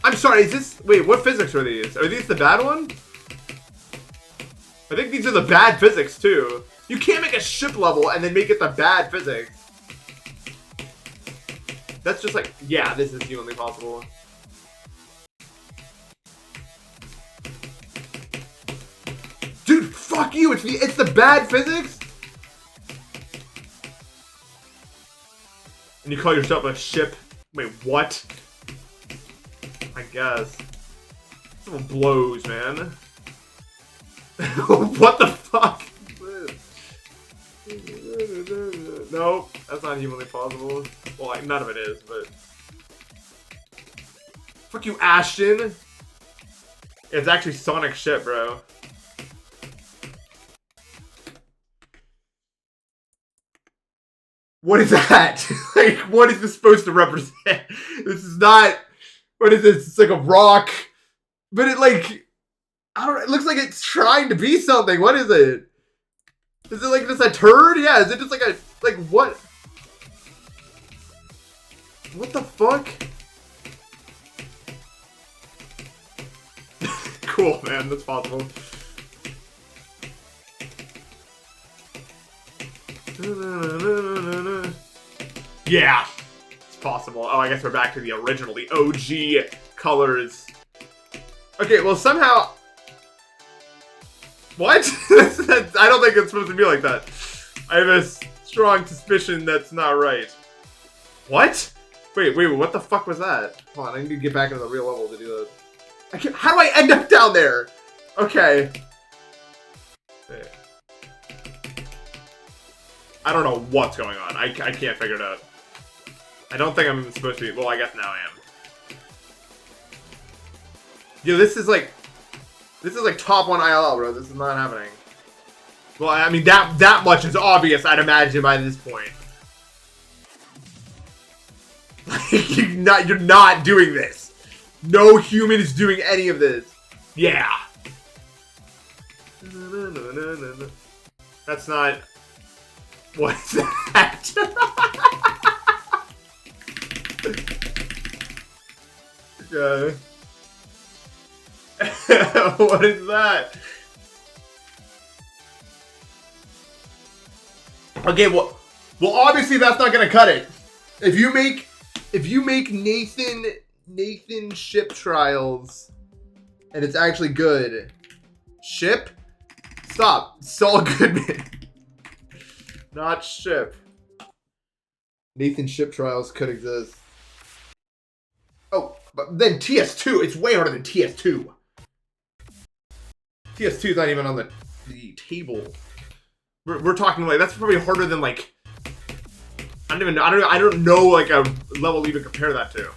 I'm sorry, is this... Wait, what physics are these? Are these the bad one? I think these are the bad physics, too. You can't make a ship level and then make it the bad physics. That's just like... Yeah, this is humanly possible. Dude, fuck you! It's the bad physics? And you call yourself a ship? Wait, what? I guess. This one blows, man. What the fuck is this? Nope, that's not humanly possible. Well, like, none of it is, but... Fuck you, Ashton! It's actually Sonic shit, bro. What is that? Like, what is this supposed to represent? This is not... What is this? It's like a rock. But it, like... I don't know. It looks like it's trying to be something. What is it? Is it like just a turd? Yeah, is it just like a... Like, what? What the fuck? Cool, man. That's possible. Yeah, it's possible. Oh, I guess we're back to the original, the OG colors. Okay, well, somehow... What? I don't think it's supposed to be like that. I have a strong suspicion that's not right. What? Wait, what the fuck was that? Hold on, I need to get back into the real level to do that. How do I end up down there? Okay. I don't know what's going on. I can't figure it out. I don't think I'm supposed to be. Well, I guess now I am. Yo, this is like top 1 ILL, bro. This is not happening. Well, I mean, that much is obvious, I'd imagine, by this point. Like, you're not doing this. No human is doing any of this. Yeah. That's not... What is that? Okay. What is that? Okay, well, obviously that's not gonna cut it. If you make Nathan ship trials, and it's actually good, ship, stop, Saul Goodman, not ship. Nathan ship trials could exist. Oh, but then TS2, it's way harder than TS2. TS2 is not even on the table. We're talking like that's probably harder than like I don't know like a level to even compare that to.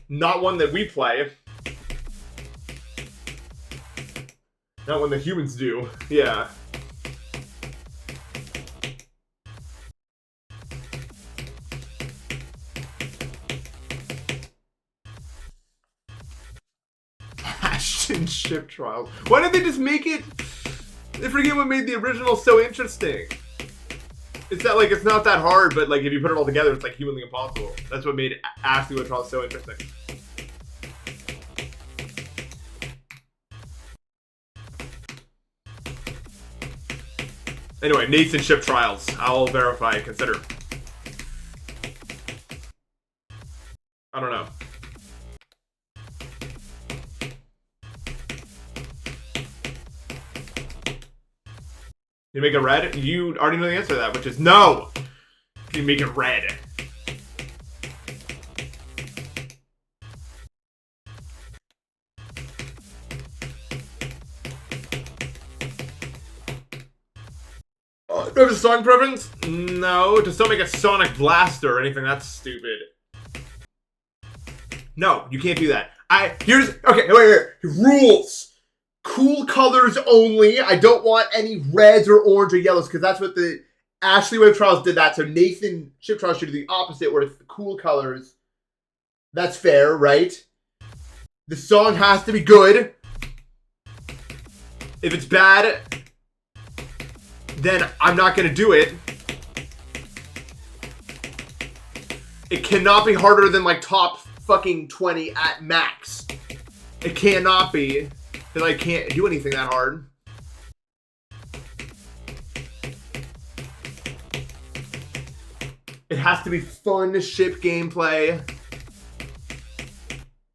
Not one that we play. Not one that humans do. Yeah. Ashton ship trials. Why did they just make it? I forget what made the original so interesting. It's not like it's not that hard, but like if you put it all together, it's like humanly impossible. That's what made Ashley Wood Trials so interesting. Anyway, Nathan ship trials. I'll verify, consider. I don't know. You make it red? You already know the answer to that, which is no! You make it red. Do you have a song preference? No, just don't make a Sonic Blaster or anything that's stupid. No, you can't do that. Okay, wait. Rules. Cool colors only. I don't want any reds or orange or yellows because that's what the Ashley Wave Trials did that. So Nathan Ship Trials should do the opposite where it's the cool colors. That's fair, right? The song has to be good. If it's bad, then I'm not going to do it. It cannot be harder than like top fucking 20 at max. It cannot be. Because I can't do anything that hard. It has to be fun ship gameplay.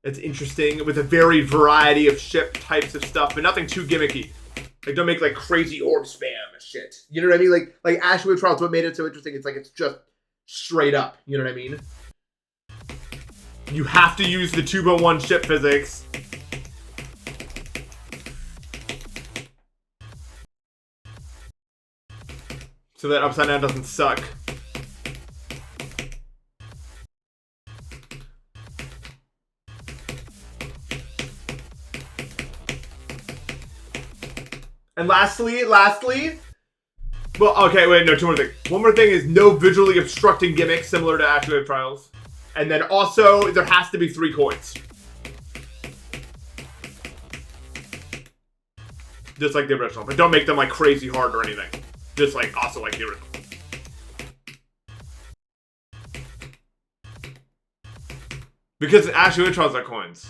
It's interesting with a very variety of ship types of stuff, but nothing too gimmicky. Like don't make like crazy orb spam shit. You know what I mean? Like Ashley Wave Trials, what made it so interesting, it's like it's just straight up. You know what I mean? You have to use the 2x1 ship physics. So that upside down doesn't suck. And lastly, well, okay, wait, no, two more things. One more thing is no visually obstructing gimmicks similar to Ashley Wave Trials. And then also, there has to be 3 coins. Just like the original, but don't make them like crazy hard or anything. Just like, also like the original. Because Ashley Wave Trials are coins.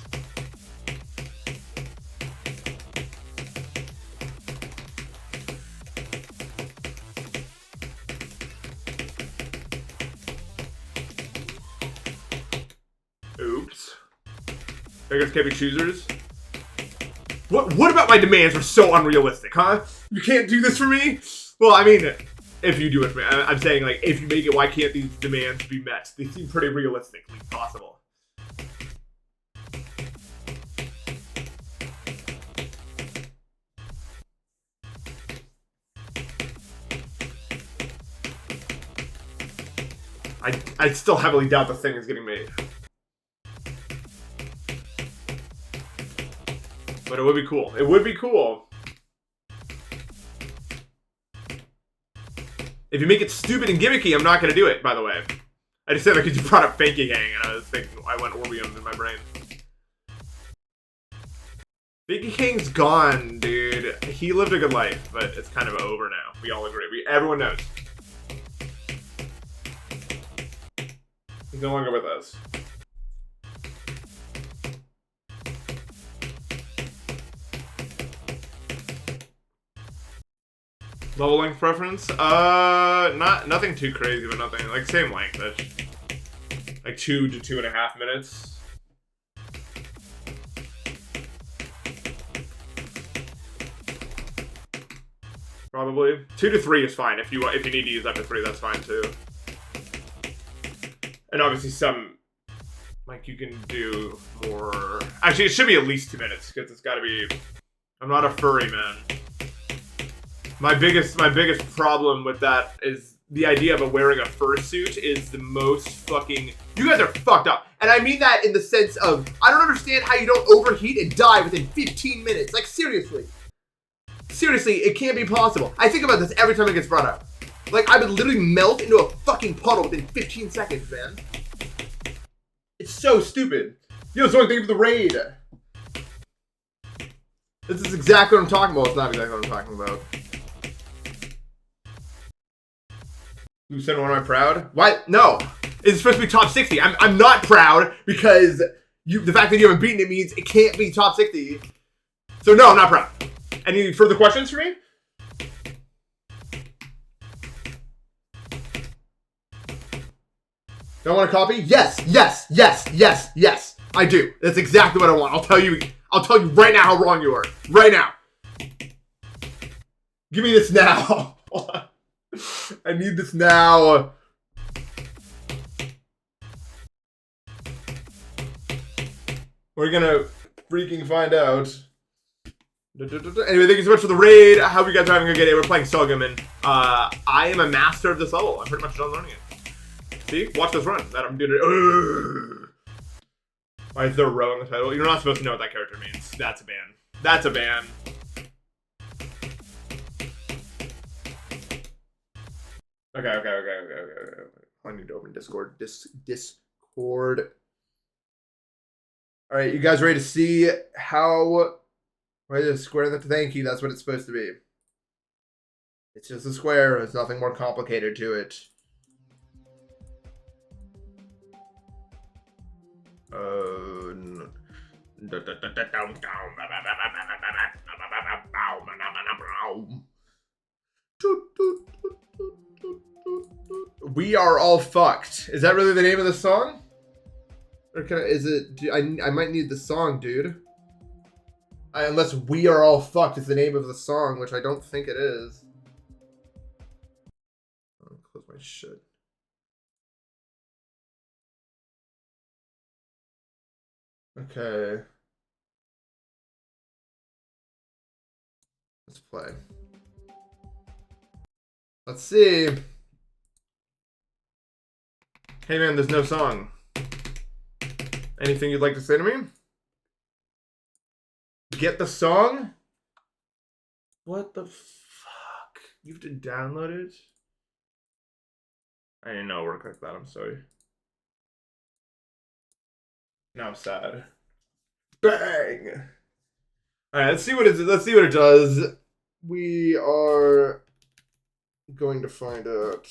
Oops. Beggars can't be choosers. What about my demands are so unrealistic, huh? You can't do this for me? Well, I mean, if you do it for me. I'm saying, like, if you make it, why can't these demands be met? They seem pretty realistically possible. I still heavily doubt the thing is getting made. But it would be cool. It would be cool. If you make it stupid and gimmicky, I'm not going to do it, by the way. I just said that because you brought up Fanky Gang, and I was thinking, I went Orbium in my brain. Fanky Gang's gone, dude. He lived a good life, but it's kind of over now. We all agree. Everyone knows. He's no longer with us. Level length preference? Nothing too crazy, but nothing like same length. Like 2 to 2.5 minutes. Probably 2 to 3 is fine. If you need to use up to 3, that's fine too. And obviously some, like you can do more. Actually, it should be at least 2 minutes because it's got to be. I'm not a furry man. My biggest problem with that is the idea of wearing a fursuit is the most fucking. You guys are fucked up, and I mean that in the sense of I don't understand how you don't overheat and die within 15 minutes. Like seriously, it can't be possible. I think about this every time it gets brought up. Like I would literally melt into a fucking puddle within 15 seconds, man. It's so stupid. Yo, so thank you for the raid. This is exactly what I'm talking about. It's not exactly what I'm talking about. Luke said, "Am I proud?" Why? No. It's supposed to be top 60. I'm not proud because the fact that you haven't beaten it means it can't be top 60. So no, I'm not proud. Any further questions for me? Don't want a copy? Yes, yes, yes, yes, yes. I do. That's exactly what I want. I'll tell you right now how wrong you are. Right now. Give me this now. I need this now. We're gonna freaking find out. Anyway, thank you so much for the raid. I hope you guys are having a good day. We're playing Saul GMOman. I am a master of this level. I'm pretty much done learning it. See? Watch this run. That I'm doing it. Why is there a row in the title? You're not supposed to know what that character means. That's a ban. That's a ban. Okay. I need to open Discord. Discord. Alright, you guys ready to see how... Ready to square that? Thank you. That's what it's supposed to be. It's just a square. There's nothing more complicated to it. We are all fucked. Is that really the name of the song? Or is it? I might need the song, dude. Unless We Are All Fucked is the name of the song, which I don't think it is. I'll close my shit. Okay. Let's play. Let's see. Hey man, there's no song. Anything you'd like to say to me? Get the song? What the fuck? You have to download it? I didn't know it worked like that, I'm sorry. Now I'm sad. Bang! Alright, let's see what it does. We are going to find out.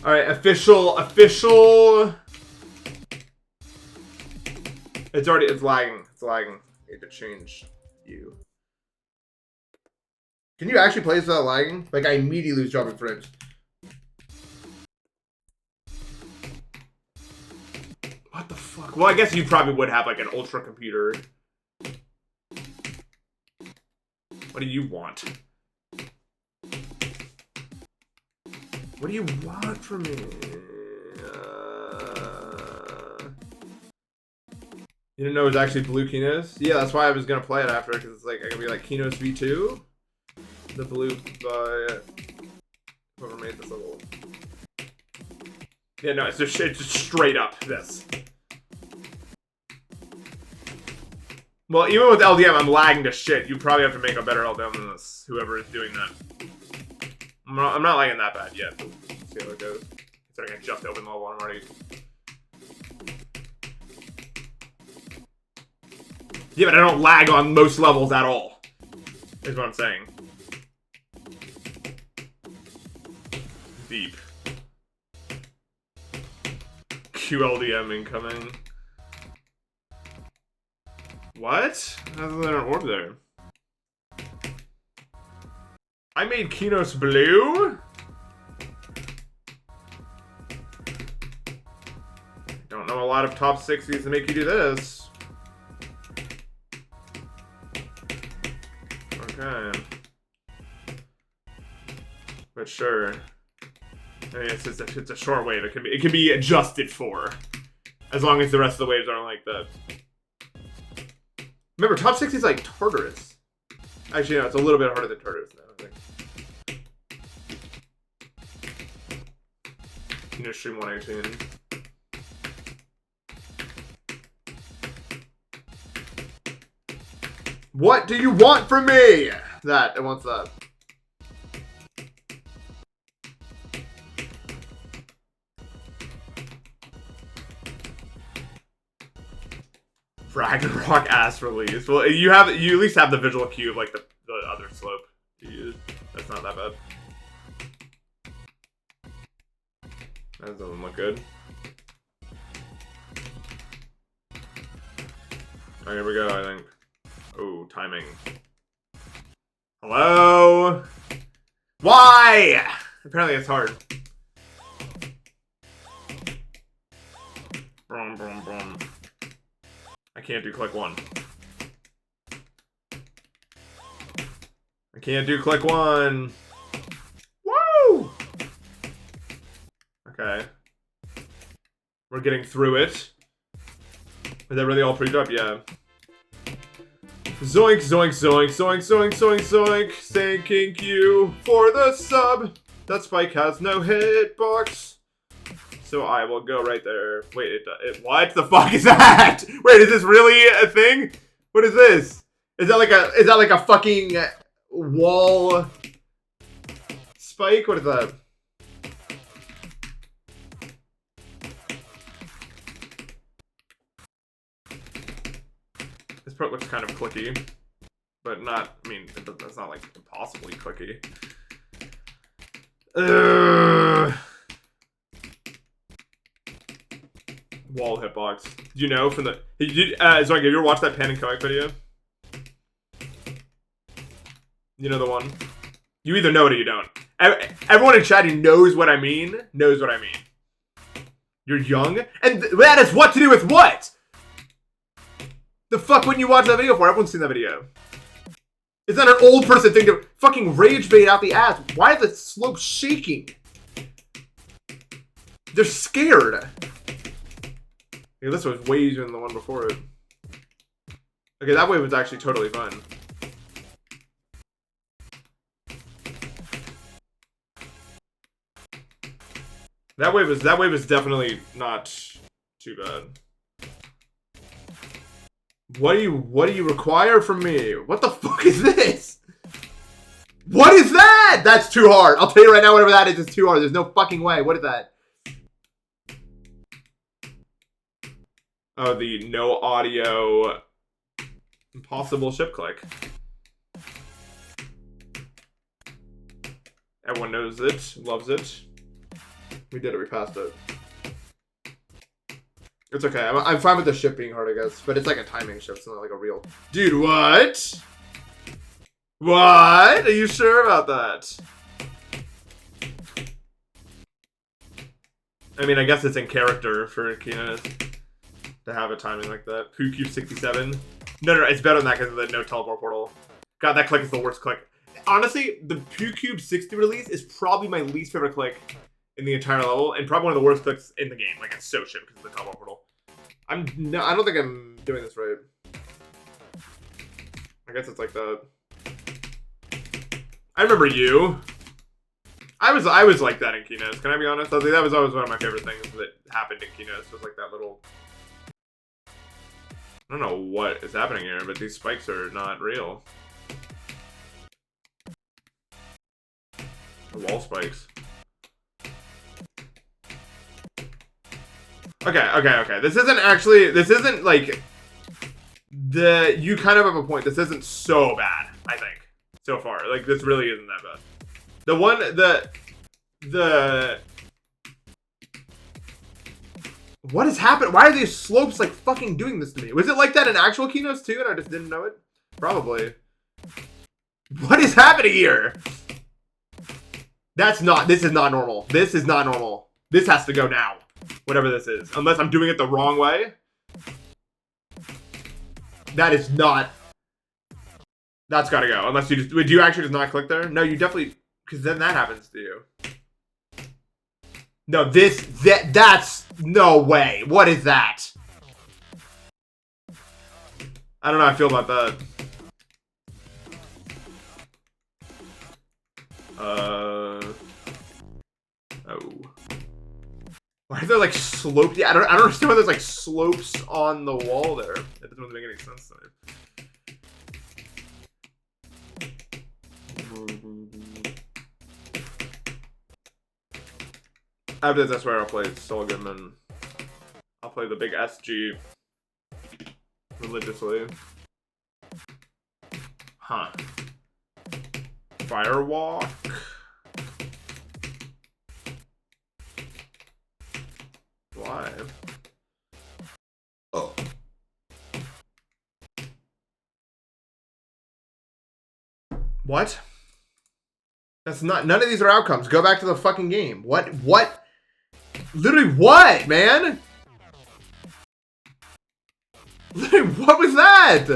Alright, official. It's lagging. I need to change view. Can you actually play this without lagging? Like, I immediately lose dropping frames. What the fuck? Well, I guess you probably would have, like, an ultra computer. What do you want? What do you want from me? You didn't know it was actually Blue Kinos? Yeah, that's why I was gonna play it after, because it's like I can be like Kinos V2. The blue by whoever made this level. Yeah, no, it's just straight up this. Well, even with LDM, I'm lagging to shit. You probably have to make a better LDM than this, whoever is doing that. I'm not lagging that bad yet. Let's see how it goes. Considering I just opened level 1 already. Yeah, but I don't lag on most levels at all. Is what I'm saying. Deep. QLDM incoming. What? How's there an orb there? I made Kinos blue? Don't know a lot of top 60s to make you do this. Okay. But sure. I mean, it's a short wave. It can be adjusted for. As long as the rest of the waves aren't like that. Remember, top 60 is like Tartarus. Actually, no, it's a little bit harder than Tartarus now, I think. You know, stream 118. What do you want from me? That, it wants that. Ragnarok ass release. Well, you at least have the visual cue of like the other slope to use. It's not that bad. That doesn't look good. Alright, here we go, I think. Oh, timing. Hello? Why? Apparently it's hard. Brum, brum, brum. I can't do click 1. I can't do click 1. Woo! Okay. We're getting through it. Is that really all pre up? Yeah. Zoink, zoink, zoink, zoink, zoink, zoink, zoink. Thanking you for the sub. That spike has no hitbox. So I will go right there. Wait, what the fuck is that? Wait, is this really a thing? What is this? Is that like a fucking wall spike? What is that? This part looks kind of clicky, but not, I mean, it's not like impossibly clicky. Wall hitbox. Do you know from the, Zoink, have you ever watched that Pan and Comic video? You know the one? You either know it or you don't. Everyone in chat who knows what I mean, knows what I mean. You're young? And that has what to do with what? The fuck wouldn't you watch that video for? Everyone's seen that video. Is that an old person thing to fucking rage bait out the ass? Why is the slope shaking? They're scared. Okay, this was way easier than the one before it. Okay, that wave was actually totally fun. That wave is definitely not too bad. What do you require from me? What the fuck is this? What is that? That's too hard. I'll tell you right now, whatever that is too hard. There's no fucking way. What is that? Oh, the no audio impossible ship click. Everyone knows it, loves it. We did it, we passed it. It's okay, I'm fine with the ship being hard, I guess. But it's like a timing ship, it's not like a real... Dude, what? What? Are you sure about that? I mean, I guess it's in character for Kina to have a timing like that. Cube 67. No, it's better than that because of the no teleport portal. God, that click is the worst click. Honestly, the Cube 60 release is probably my least favorite click in the entire level, and probably one of the worst clicks in the game. Like, it's so shit because of the teleport portal. I don't think I'm doing this right. I guess it's like that. I remember you. I was like that in Kinos. Can I be honest? I think that was always one of my favorite things that happened in Kinos. Was like that little. I don't know what is happening here, but these spikes are not real. The wall spikes. Okay. This isn't like you kind of have a point. This isn't so bad, I think, so far. Like, this really isn't that bad. The one, what has happened? Why are these slopes like fucking doing this to me? Was it like that in actual Kinos too and I just didn't know it? Probably. What is happening here? This is not normal. This is not normal. This has to go now. Whatever this is. Unless I'm doing it the wrong way. That is not. That's gotta go. Unless you just, do you actually just not click there? No, you definitely, because then that happens to you. No, that's, no way. What is that? I don't know how I feel about that. Oh. Why are there like slopes? Yeah, I don't understand why there's like slopes on the wall there. That doesn't make any sense to me. After this, I swear I'll play Saul Goodman. I'll play the big SG religiously. Huh. Firewalk. Why? Oh. What? That's not, none of these are outcomes. Go back to the fucking game. What? Literally what, man? Literally, what was that?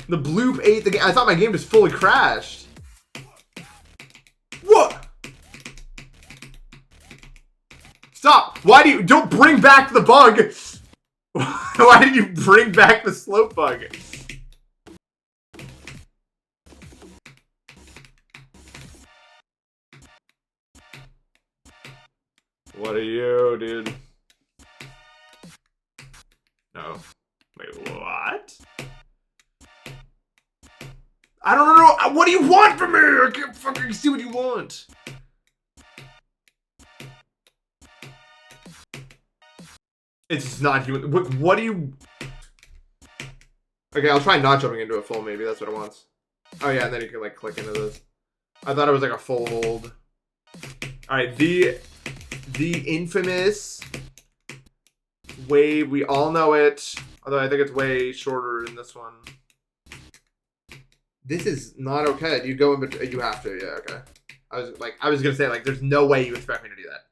The bloop ate the game. I thought my game just fully crashed. What? Stop. Why do you, don't bring back the bug. Why did you bring back the slope bug? What are you, dude? No. Wait, what? I don't know. What do you want from me? I can't fucking see what you want. It's just not human. What do you... Okay, I'll try not jumping into a full, maybe. That's what it wants. Oh, yeah, and then you can, like, click into this. I thought it was, like, a full hold. Alright, the infamous wave. We all know it. Although I think it's way shorter in this one. This is not okay. You go in between. You have to, yeah, okay. I was gonna say, like, there's no way you expect me to do that.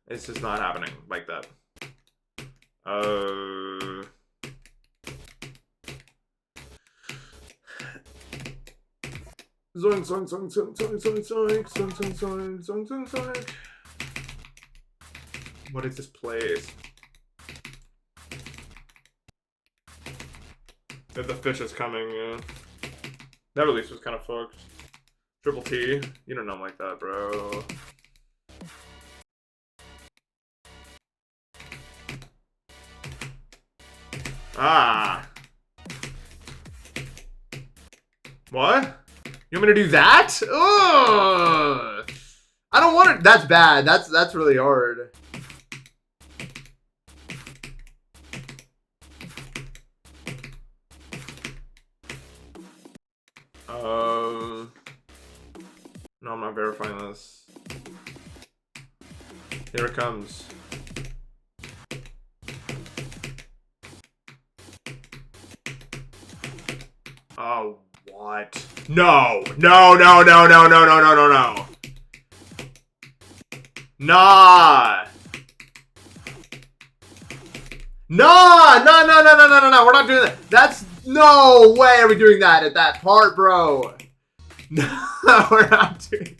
It's just not happening like that. Zoink, zoink, zoink, zoink, zoink, zoink, zoink, zoink, zoink, zoink, zoink, zoink, zoink. What is this place? If the fish is coming, yeah. That release was kind of fucked. Triple T. You don't know him like that, bro. Ah. What? You want me to do that? Ugh. I don't want it. That's bad. That's really hard. No, I'm not verifying this. Here it comes. Oh, what? No, no, no, no, no, no, no, no, no, no. Nah. Nah, no, no, no, no, no, no, no. We're not doing that. That's no way are we doing that at that part, bro. No, we're not doing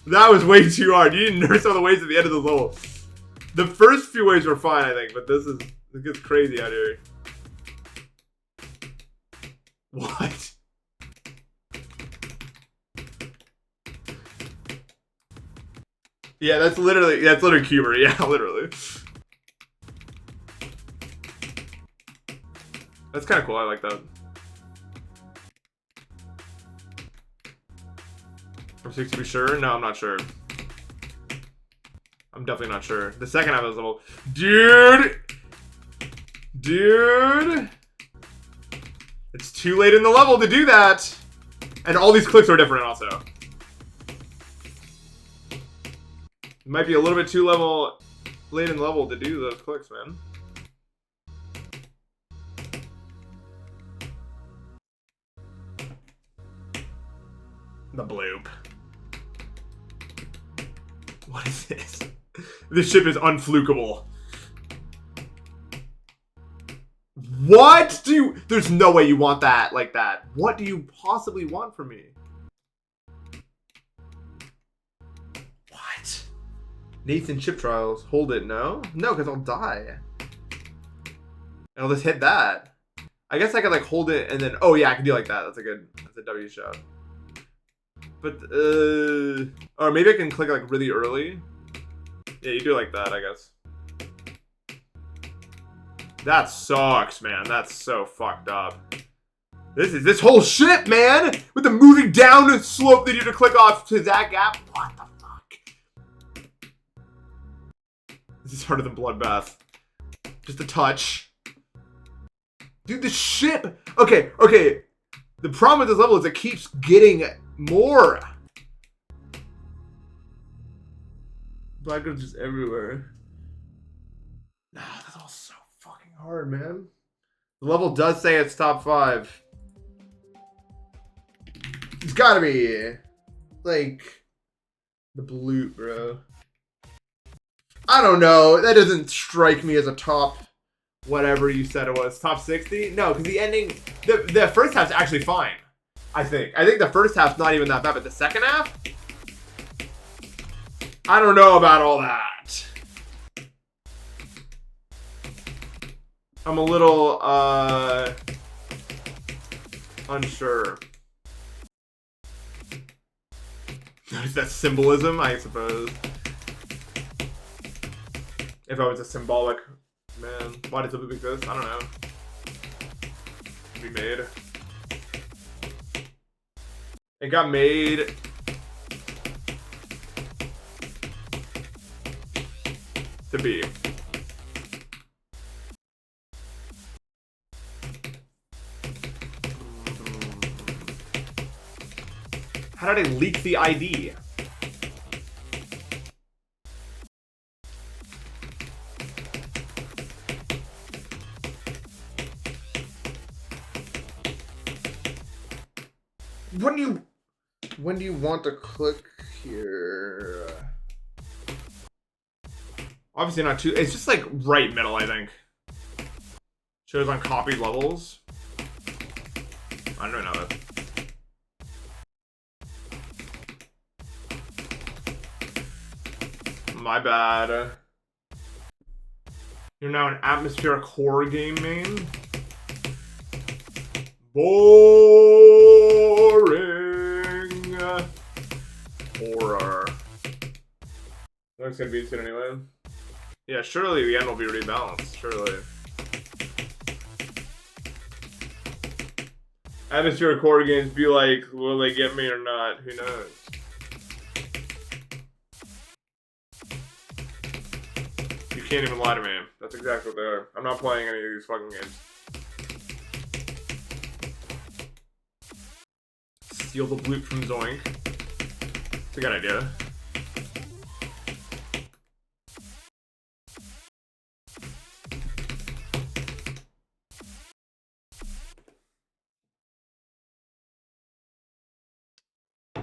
that. Was way too hard. You didn't nurse all the waves at the end of the level. The first few waves were fine, I think, but it gets crazy out here. What? Yeah, that's literally Cuber. Yeah, literally. That's kind of cool. I like that. From 6 to be sure? No, I'm not sure. I'm definitely not sure. The second half of this level. Dude! Dude! It's too late in the level to do that! And all these clicks are different also. It might be a little bit too late in the level to do those clicks, man. The bloop. What is this? This ship is unflukable. What do you... There's no way you want that like that. What do you possibly want from me? What? Nathan chip trials. Hold it, no? No, because I'll die. And I'll just hit that. I guess I could like hold it and then... Oh yeah, I can do like that. That's a W shot. But, or maybe I can click like really early. Yeah, you do like that, I guess. That sucks, man. That's so fucked up. This whole shit, man! With the moving down slope that you have to click off to that gap. What the fuck? This is harder than Bloodbath. Just a touch. Dude, the ship. Okay. The problem with this level is it keeps getting more. Black girls just everywhere. Nah, that's all so fucking hard, man. The level does say it's top 5. It's gotta be like the blue, bro. I don't know. That doesn't strike me as a top whatever you said it was. Top 60? No, because the ending, the first half's actually fine. I think the first half's not even that bad, but the second half, I don't know about all that. I'm a little unsure. Notice that symbolism, I suppose. If I was a symbolic man, why does it look like this? I don't know. Be made. It got made. To be. How did I leak the ID? When do you want to click here? Obviously not too. It's just like right middle, I think. Shows on copied levels. I don't know that. My bad. You're now an atmospheric horror game main. Boring. Horror. Looks gonna be soon anyway. Yeah, surely the end will be rebalanced. Surely. Atmospheric horror games be like, will they get me or not? Who knows? You can't even lie to me. That's exactly what they are. I'm not playing any of these fucking games. Steal the loot from Zoink. It's a good idea.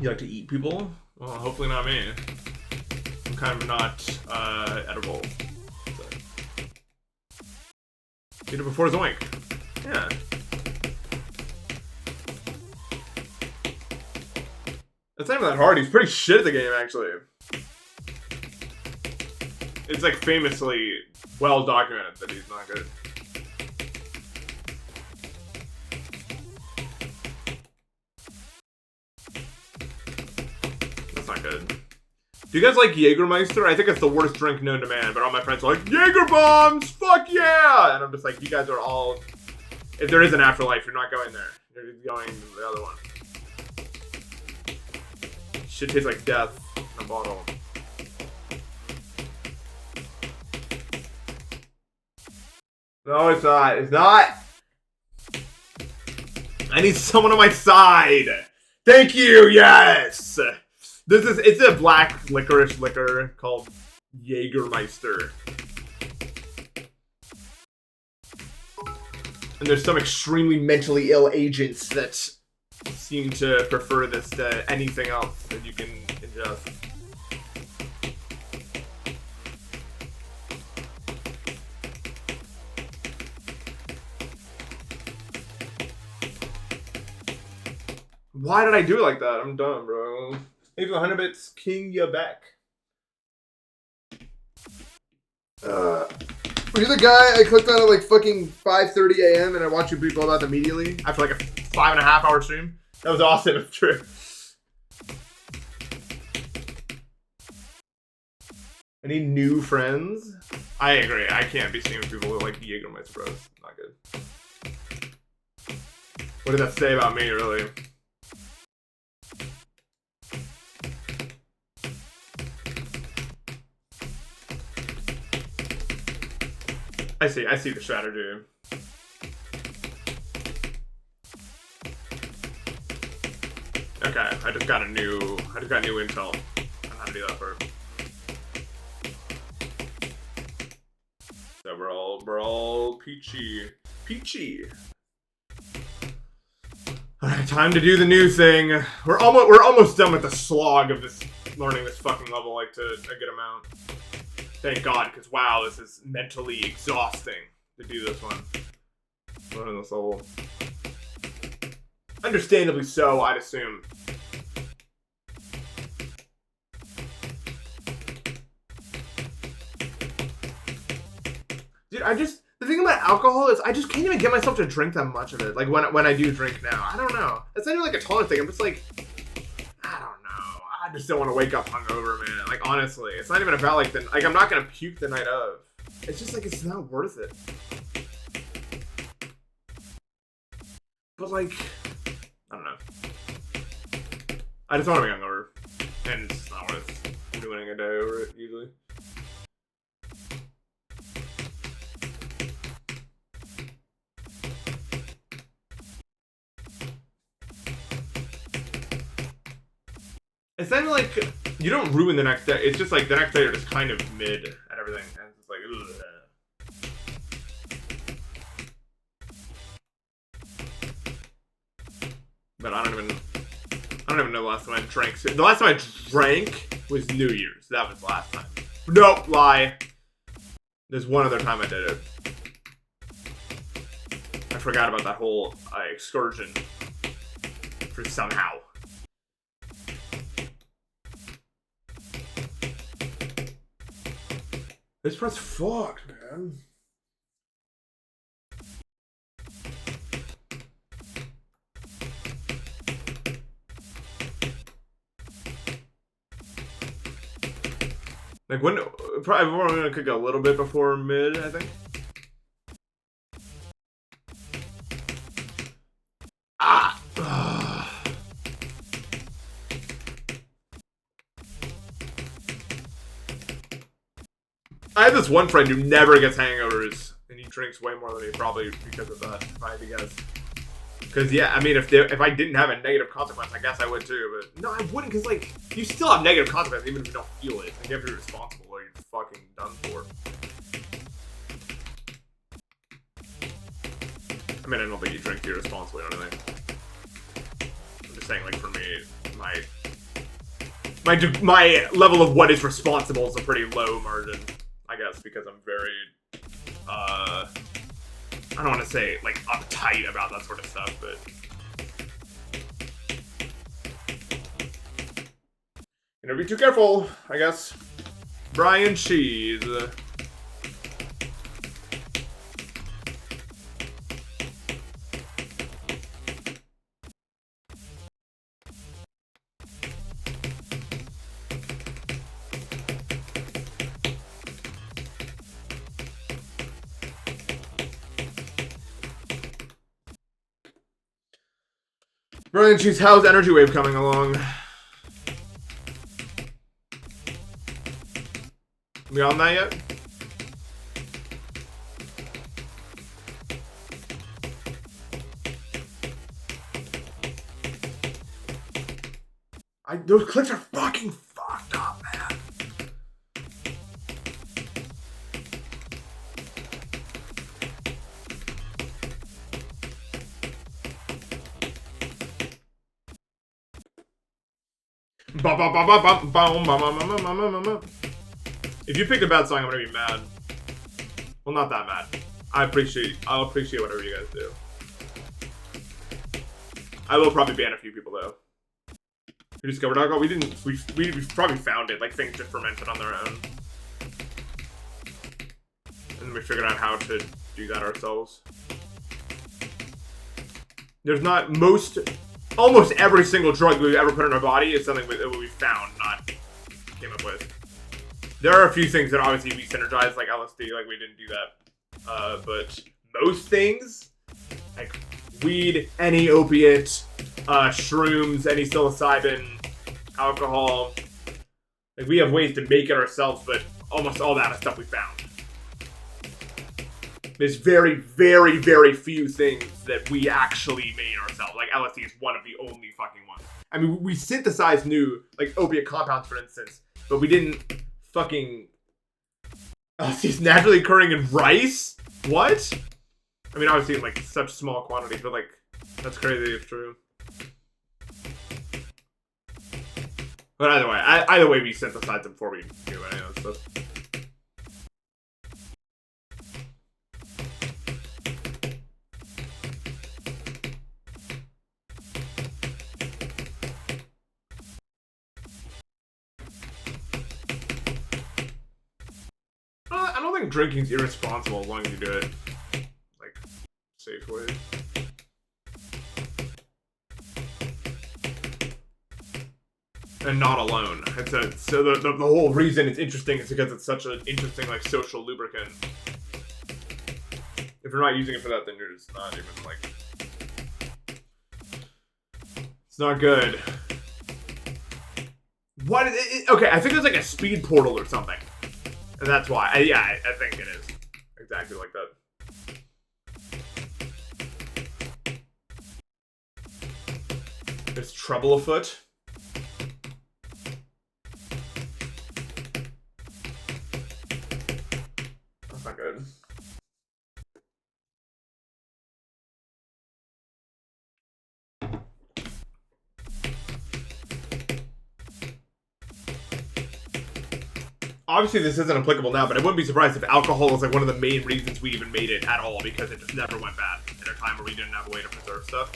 You like to eat people? Well, hopefully not me. I'm kind of not edible. So. Eat it before Zoink. Yeah. It's not even that hard. He's pretty shit at the game, actually. It's like famously well documented that he's not good. That's not good. Do you guys like Jägermeister? I think it's the worst drink known to man, but all my friends are like, Jaeger bombs! Fuck yeah! And I'm just like, you guys are all... If there is an afterlife, you're not going there. You're going to the other one. Shit tastes like death in a bottle. No, it's not. It's not! I need someone on my side! Thank you, yes! It's a black licorice liquor called Jägermeister. And there's some extremely mentally ill agents that seem to prefer this to anything else that you can ingest. Why did I do it like that? I'm dumb, bro. Maybe 100 bits, king ya back. Were you the guy I clicked on at like fucking 5:30 a.m. and I watched you beat blow up immediately after like a 5.5 hour stream? That was awesome. It's true. Any new friends? I agree. I can't be seeing people who like Jägermeister, bros. Not good. What did that say about me, really? I see the strategy. Okay, I just got new intel on how to do that part. So we're all peachy. Alright, time to do the new thing. We're almost done with the slog of this learning this fucking level, like, to a good amount. Thank God, because wow, this is mentally exhausting to do this one. Learning this level. Understandably so, I'd assume. Dude, the thing about alcohol is I just can't even get myself to drink that much of it. Like, when I do drink now. I don't know. It's not even like a tolerance thing. I'm just like, I don't know. I just don't want to wake up hungover, man. Like, honestly. It's not even about, like, I'm not going to puke the night of. It's just, like, it's not worth it. But, like, I don't know. I just want to be hungover. And it's not worth ruining a day over it, usually. It's not even like you don't ruin the next day. It's just like the next day you're just kind of mid at everything, and it's like, ugh. But I don't even know the last time I drank. The last time I drank was New Year's. That was the last time. Nope, lie. There's one other time I did it. I forgot about that whole excursion for somehow. This part's fucked, man. Like, when, probably we're gonna cook a little bit before mid, I think. Ah! I have this one friend who never gets hangovers, and he drinks way more than he probably because of that, if I had to guess. Because, yeah, I mean, if I didn't have a negative consequence, I guess I would too, but no, I wouldn't, because, like, you still have negative consequences even if you don't feel it. Like, you have to be responsible or you're fucking done for. I mean, I don't think you drink irresponsibly or anything. I'm just saying, like, for me, my level of what is responsible is a pretty low margin. I guess, because I'm very, I don't want to say, like, uptight about that sort of stuff, but... You know, be too careful, I guess. Brian Cheese. Brian Cheese, how's Energy Wave coming along? We on that yet? Those clicks are fucking fucked up, man. If you pick a bad song, I'm gonna be mad. Well, not that mad. I'll appreciate whatever you guys do. I will probably ban a few people though. We discovered alcohol. We probably found it. Like, things just fermented on their own, and then we figured out how to do that ourselves. There's not almost every single drug we've ever put in our body is something that we found, not came up with. There are a few things that obviously we synergize, like LSD, like we didn't do that. But most things, like weed, any opiate, shrooms, any psilocybin, alcohol, like we have ways to make it ourselves, but almost all that is stuff we found. There's very, very, very few things that we actually made ourselves. Like LSD is one of the only fucking ones. I mean, we synthesized new, like, opiate compounds, for instance, but we didn't fucking... LSD is naturally occurring in rice? What? I mean, obviously in, like, such small quantities, but, like, that's crazy if true. But either way, we synthesized them before we do any of that stuff. I don't think drinking's irresponsible as long as you do it, like, safely. And not alone. So the whole reason it's interesting is because it's such an interesting, like, social lubricant. If you're not using it for that, then you're just not even, like... It's not good. What? Okay, I think there's, like, a speed portal or something. And that's why. I think it is. Exactly like that. There's trouble afoot. That's not good. Obviously, this isn't applicable now, but I wouldn't be surprised if alcohol is like one of the main reasons we even made it at all, because it just never went bad at a time where we didn't have a way to preserve stuff.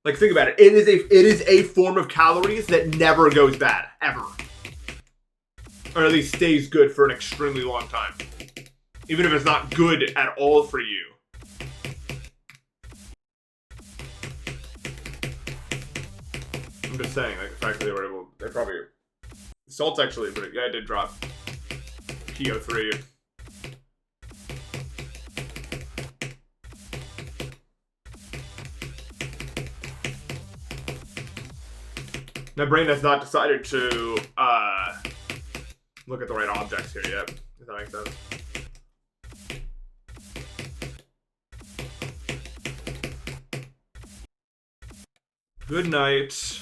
Like, think about it. It is a form of calories that never goes bad, ever. Or at least stays good for an extremely long time. Even if it's not good at all for you. I'm just saying, like, the fact that they were able... They probably... Salt's actually pretty... Yeah, it did drop. PO3. My brain has not decided to, look at the right objects here yet, if that makes sense. Good night.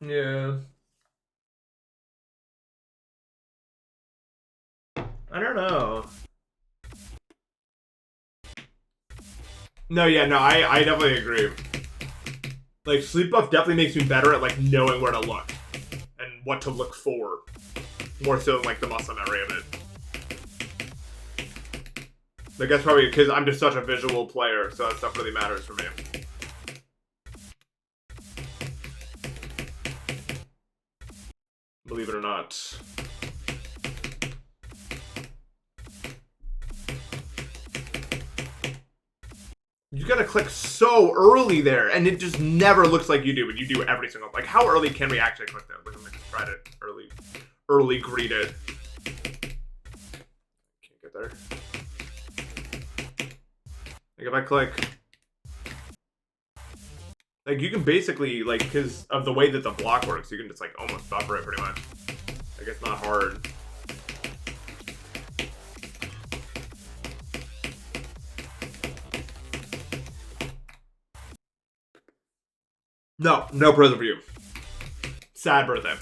Yeah. I don't know. No, yeah, no, I definitely agree. Like, sleep buff definitely makes me better at, like, knowing where to look. And what to look for. More so than, like, the muscle memory of it. Like, that's probably because I'm just such a visual player, so that stuff really matters for me. Believe it or not. You gotta click so early there, and it just never looks like you do, but you do every single... Like, how early can we actually click that? Like, I'm gonna try to early greet it. Can't get there. Like, if I click... Like, you can basically, like, because of the way that the block works, you can just, like, almost buffer it pretty much. Like, it's not hard. No present for you. Sad birthday.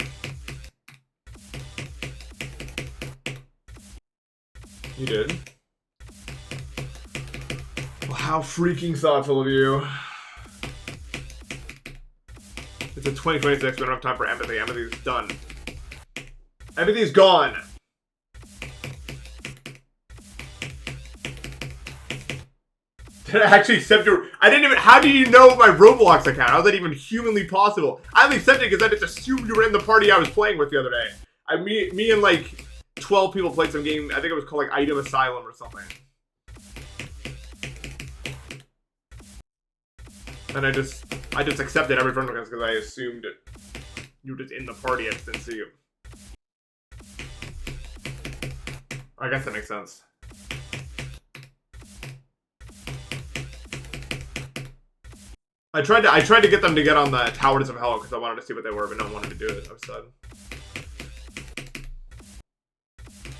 You did? Well, how freaking thoughtful of you. It's a 2026, we don't have time for empathy. Empathy's done. Empathy's gone. Did I actually accept your... I didn't even... How do you know my Roblox account? How is that even humanly possible? I only accepted it because I just assumed you were in the party I was playing with the other day. Me and like 12 people played some game. I think it was called like Item Asylum or something. And I just accepted every friend request because I assumed you were just in the party. I just didn't see you. I guess that makes sense. I tried to get them to get on the Towers of Hell because I wanted to see what they were, but no one wanted to do it. I was sad.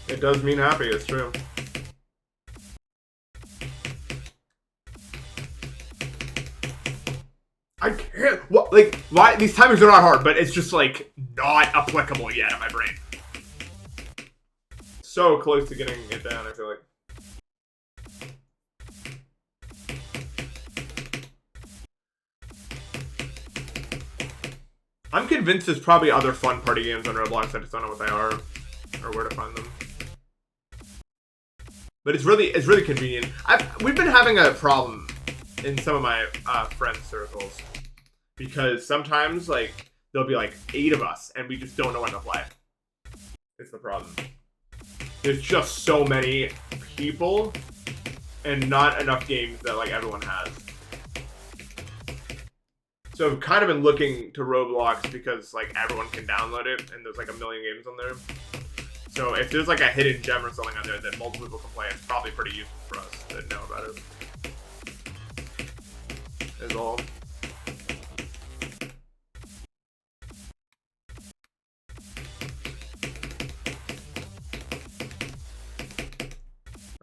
It does mean happy. It's true. I can't. What? Like, why? These timings are not hard, but it's just like not applicable yet in my brain. So close to getting it down. I feel like. I'm convinced there's probably other fun party games on Roblox. I just don't know what they are or where to find them. But it's really convenient. We've been having a problem in some of my friend circles because sometimes like there'll be like 8 of us and we just don't know when to play. It's the problem. There's just so many people and not enough games that like everyone has. So I've kind of been looking to Roblox because like everyone can download it and there's like a million games on there. So if there's like a hidden gem or something on there that multiple people can play, it's probably pretty useful for us to know about it. Is all.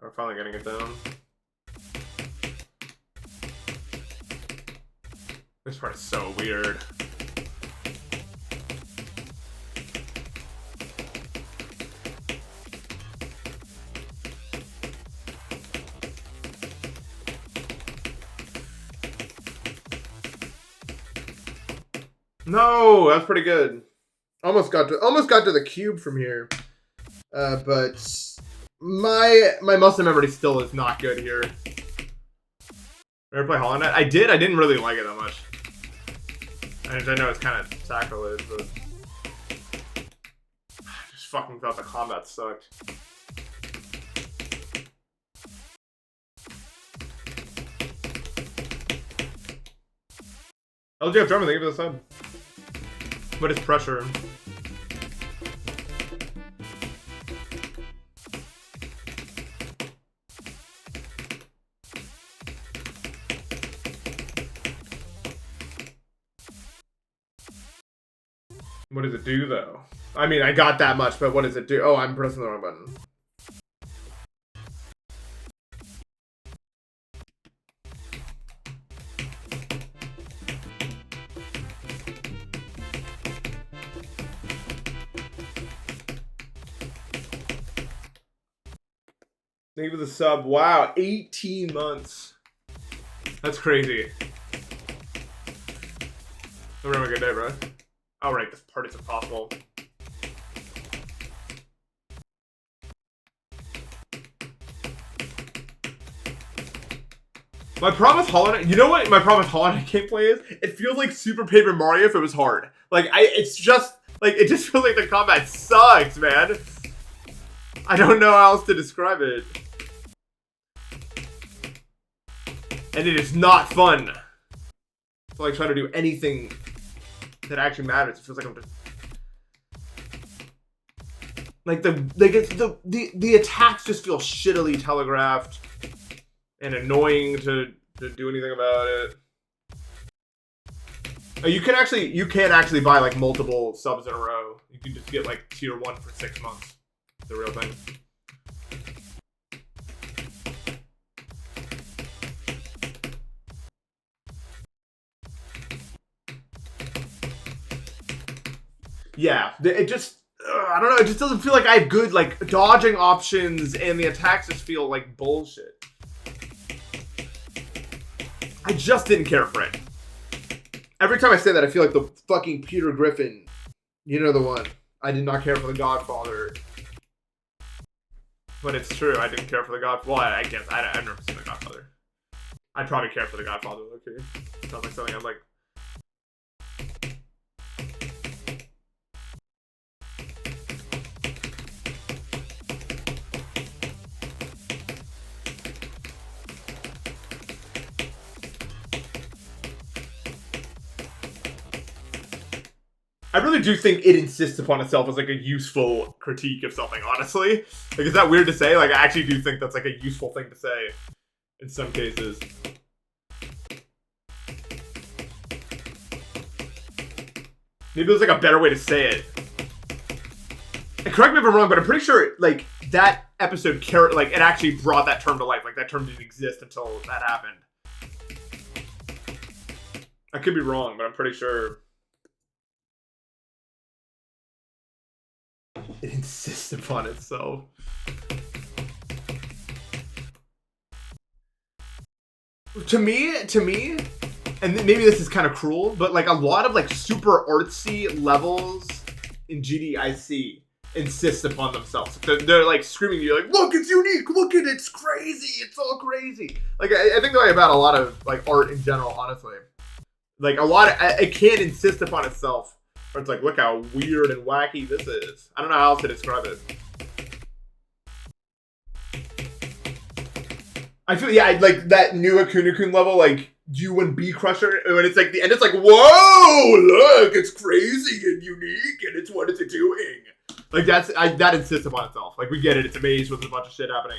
We're finally getting it down. This part is so weird. No, that's pretty good. Almost got to the cube from here, but my muscle memory still is not good here. Ever play Hollow Knight? I did. I didn't really like it that much. I know it's kind of sacrilege, but I just fucking thought the combat sucked. LGF Drummond, thank you for the sub. What is pressure? What does it do, though? I mean, I got that much, but what does it do? Oh, I'm pressing the wrong button. Thank you for the sub. Wow, 18 months. That's crazy. Hope you're having a good day, bro. Oh, right, this part is impossible. My problem with Hollow Knight, you know what my problem with Hollow Knight gameplay is? It feels like Super Paper Mario if it was hard. Like, it's just, like, it just feels like the combat sucks, man. I don't know how else to describe it. And it is not fun to, like, try to do anything that actually matters. It feels like I'm just like the attacks just feel shittily telegraphed and annoying to do anything about it. You can actually buy like multiple subs in a row. You can just get like tier 1 for 6 months. It's the real thing. Yeah, it just, I don't know, it just doesn't feel like I have good, like, dodging options, and the attacks just feel like bullshit. I just didn't care for it. Every time I say that, I feel like the fucking Peter Griffin, you know the one. I did not care for The Godfather. But it's true, I didn't care for The Godfather. Well, I guess, I've never seen The Godfather. I'd probably care for The Godfather, okay? Sounds like something I'm like... I really do think it insists upon itself as like a useful critique of something, honestly. Like, is that weird to say? Like, I actually do think that's like a useful thing to say in some cases. Maybe there's like a better way to say it. And correct me if I'm wrong, but I'm pretty sure like that episode like it actually brought that term to life. Like that term didn't exist until that happened. I could be wrong, but I'm pretty sure. It insists upon itself. To me, and maybe this is kind of cruel, but like a lot of like super artsy levels in GDIC insist upon themselves. They're like screaming at you like, look, it's unique, look at it, it's crazy, it's all crazy. Like I think the way about a lot of like art in general, honestly. Like a lot of, it can't insist upon itself. Or it's like, look how weird and wacky this is. I don't know how else to describe it. I feel, yeah, like that new Akuna-kun level, like you and Bee Crusher, when it's like the end, it's like, whoa, look, it's crazy and unique, and it's what it's doing. Like that insists upon itself. Like we get it, it's a maze with a bunch of shit happening.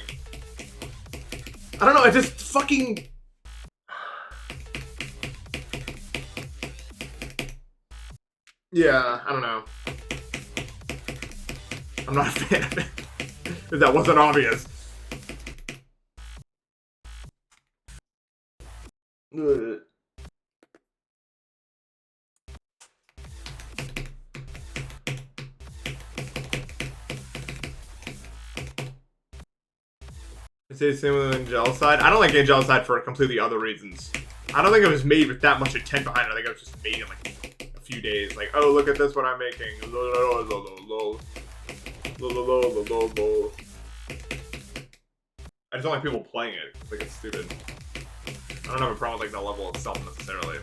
I don't know, it just fucking. Yeah, I don't know. I'm not a fan of it. If that wasn't obvious. Ugh. I say the same with Angelicide. I don't like Angelicide for completely other reasons. I don't think it was made with that much intent behind it. I think it was just made in like a few days. Like, oh, look at this, what I'm making. I just don't like people playing it. I think it's stupid. I don't have a problem with like the level itself necessarily.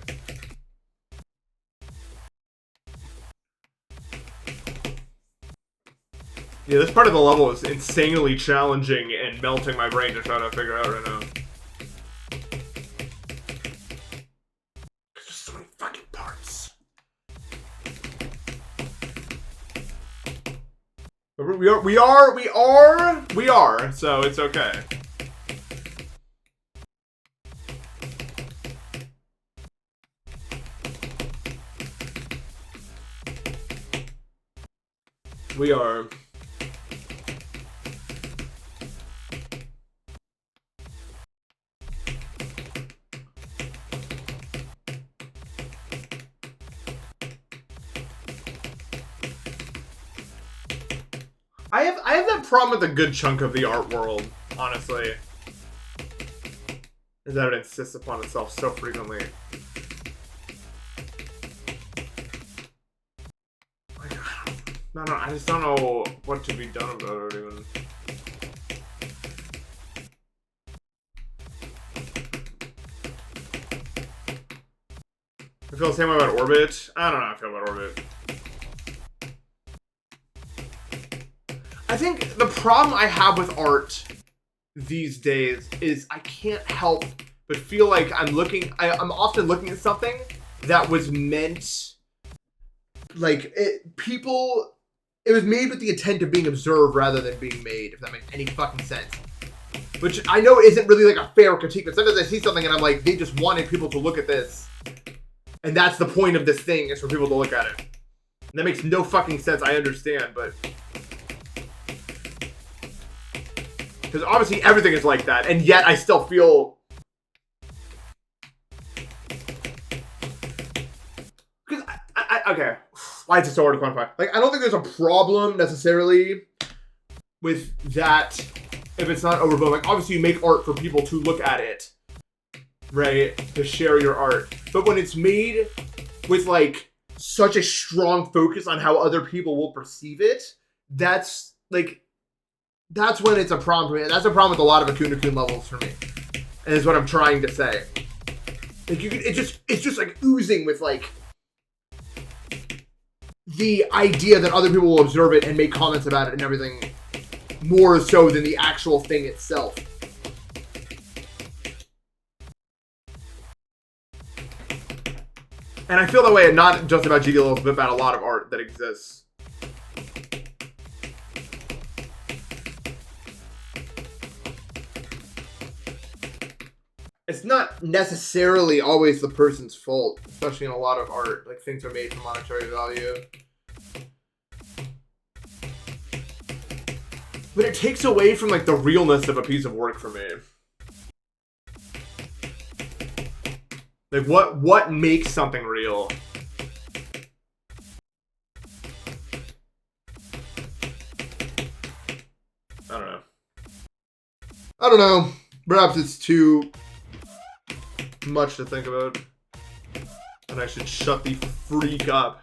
Yeah, this part of the level is insanely challenging and melting my brain to try to figure out right now. There's just so many fucking parts. But we are, so it's okay. We are. I have that problem with a good chunk of the art world, honestly. Is that it insists upon itself so frequently. Like, I just don't know what to be done about it even. I feel the same way about Orbit. I don't know how I feel about Orbit. I think the problem I have with art these days is I can't help but feel like I'm often looking at something that was meant, like, it was made with the intent of being observed rather than being made, if that makes any fucking sense. Which I know isn't really like a fair critique, but sometimes I see something and I'm like, they just wanted people to look at this. And that's the point of this thing, is for people to look at it. And that makes no fucking sense, I understand, but... Because obviously everything is like that, and yet I still feel... Because, okay, why is it so hard to quantify? Like, I don't think there's a problem, necessarily, with that, if it's not overblown. Like, obviously you make art for people to look at it, right? To share your art. But when it's made with, like, such a strong focus on how other people will perceive it, that's, like... That's when it's a problem for me. That's a problem with a lot of Akuna-kun levels for me. And is what I'm trying to say. Like it's just like oozing with like the idea that other people will observe it and make comments about it and everything, more so than the actual thing itself. And I feel that way not just about GD levels, but about a lot of art that exists. it's not necessarily always the person's fault, especially in a lot of art. Like, things are made for monetary value. But it takes away from, like, the realness of a piece of work for me. Like, what makes something real? I don't know. I don't know. Perhaps it's too much to think about. And I should shut the freak up.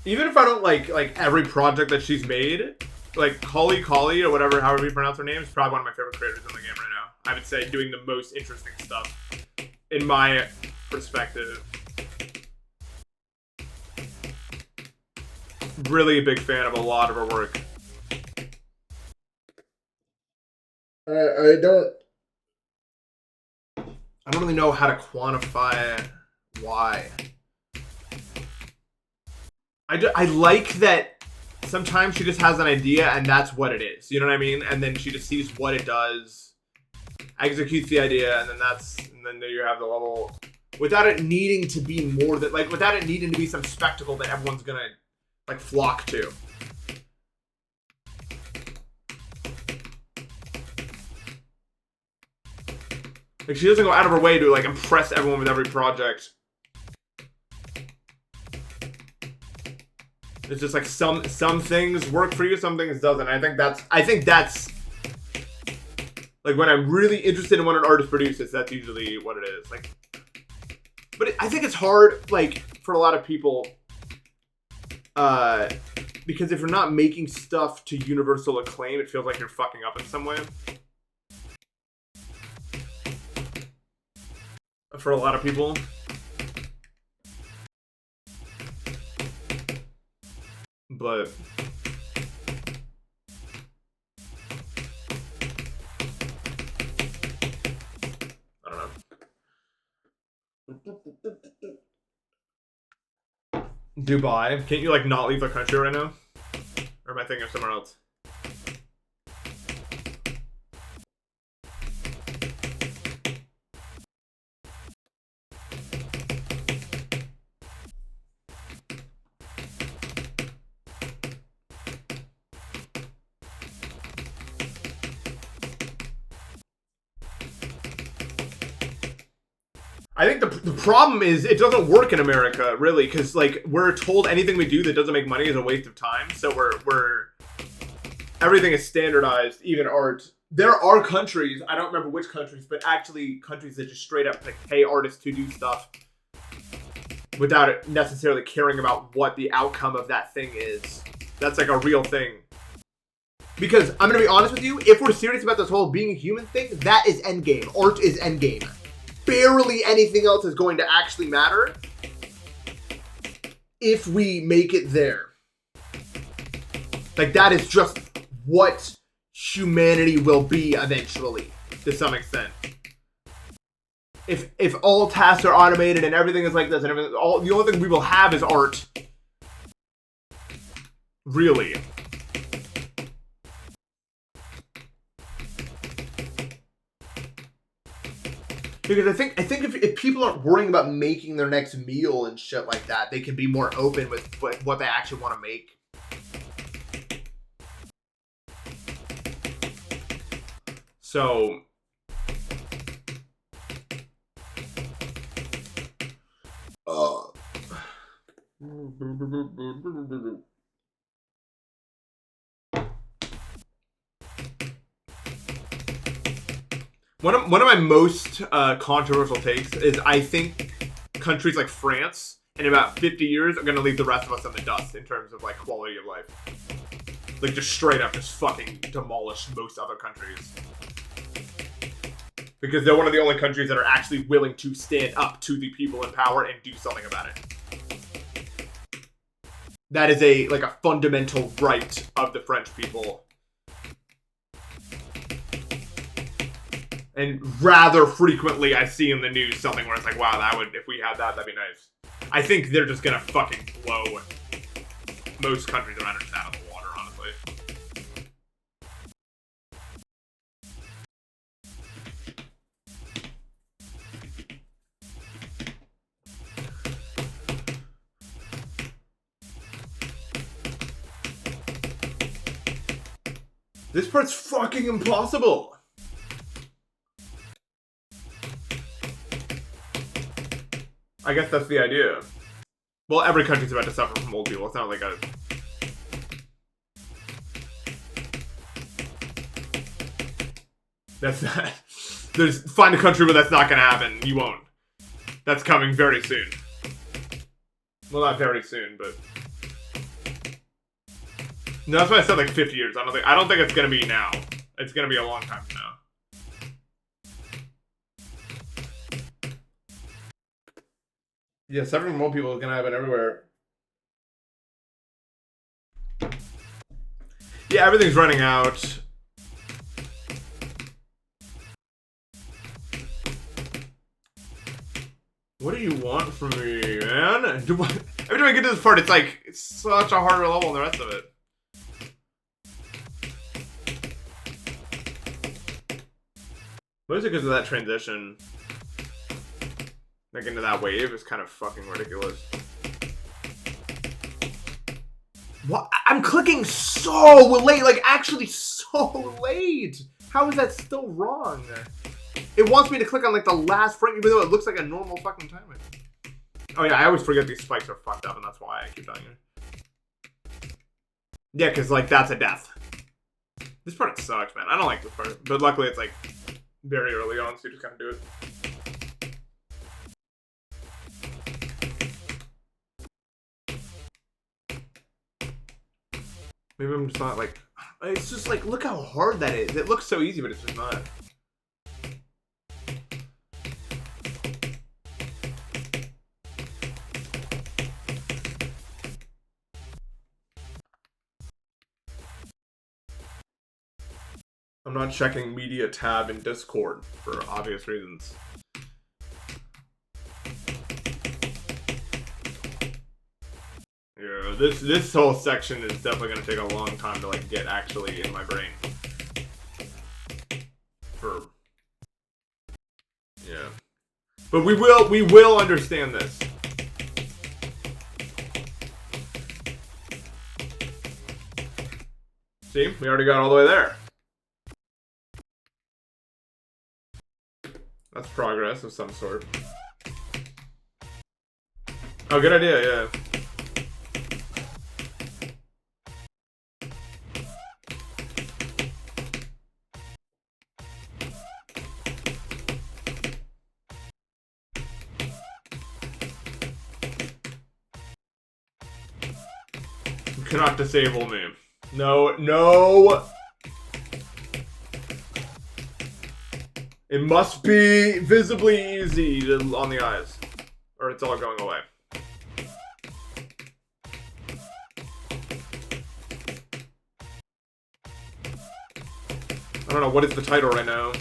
Even if I don't like every project that she's made, like Kali or whatever, however you pronounce her name, is probably one of my favorite creators in the game right now. I would say doing the most interesting stuff in my perspective. Really a big fan of a lot of her work. I don't really know how to quantify why. I like that sometimes she just has an idea and that's what it is. You know what I mean? And then she just sees what it does, executes the idea, and then there you have the level without it needing to be more than, like, without it needing to be some spectacle that everyone's gonna, like, flock to. Like, she doesn't go out of her way to, like, impress everyone with every project. It's just like some things work for you, some things doesn't. I think that's like when I'm really interested in what an artist produces, that's usually what it is. Like, but I think it's hard, like, for a lot of people, because if you're not making stuff to universal acclaim, it feels like you're fucking up in some way. For a lot of people. But I don't know. Dubai? Can't you, like, not leave the country right now? Or am I thinking of somewhere else? I think the problem is it doesn't work in America, really, because, like, we're told anything we do that doesn't make money is a waste of time. So we're everything is standardized, even art. There are countries, I don't remember which countries, but actually countries that just straight up, like, pay artists to do stuff without it necessarily caring about what the outcome of that thing is. That's, like, a real thing. Because I'm gonna be honest with you, if we're serious about this whole being a human thing, that is endgame. Art is endgame. Barely anything else is going to actually matter if we make it there. Like, that is just what humanity will be eventually, to some extent. If all tasks are automated and everything is like this, and everything, the only thing we will have is art. Really. Because I think if people aren't worrying about making their next meal and shit like that, they can be more open with what they actually want to make. So, One of my most controversial takes is I think countries like France in about 50 years are going to leave the rest of us in the dust in terms of, like, quality of life. Like, just straight up just fucking demolish most other countries. Because they're one of the only countries that are actually willing to stand up to the people in power and do something about it. That is a fundamental right of the French people. And rather frequently I see in the news something where it's like, wow, if we had that, that'd be nice. I think they're just gonna fucking blow most countries around us out of the water, honestly. This part's fucking impossible. I guess that's the idea. Well, every country's about to suffer from old people. It's not like a... That's not... Find a country where that's not gonna happen. You won't. That's coming very soon. Well, not very soon, but... No, that's why I said like 50 years. I don't think it's gonna be now. It's gonna be a long time from now. Yeah, suffering from old people is gonna happen everywhere. Yeah, everything's running out. What do you want from me, man? Every time I get to this part, it's like, it's such a harder level than the rest of it. Mostly because of that transition. Like into that wave is kind of fucking ridiculous. What? I'm clicking so late, like actually so late. How is that still wrong? It wants me to click on like the last frame, even though it looks like a normal fucking timer. Oh yeah, I always forget these spikes are fucked up, and that's why I keep telling you. Yeah, because like that's a death. This part sucks, man. I don't like this part, but luckily it's like very early on, so you just kind of do it. Maybe I'm just not like... It's just like, look how hard that is. It looks so easy, but it's just not. I'm not checking media tab in Discord for obvious reasons. Yeah, this whole section is definitely gonna take a long time to like get actually in my brain. Yeah. But we will understand this. See? We already got all the way there. That's progress of some sort. Oh, good idea, yeah. You cannot disable me. No, no! It must be visibly easy on the eyes, or it's all going away. I don't know, what is the title right now?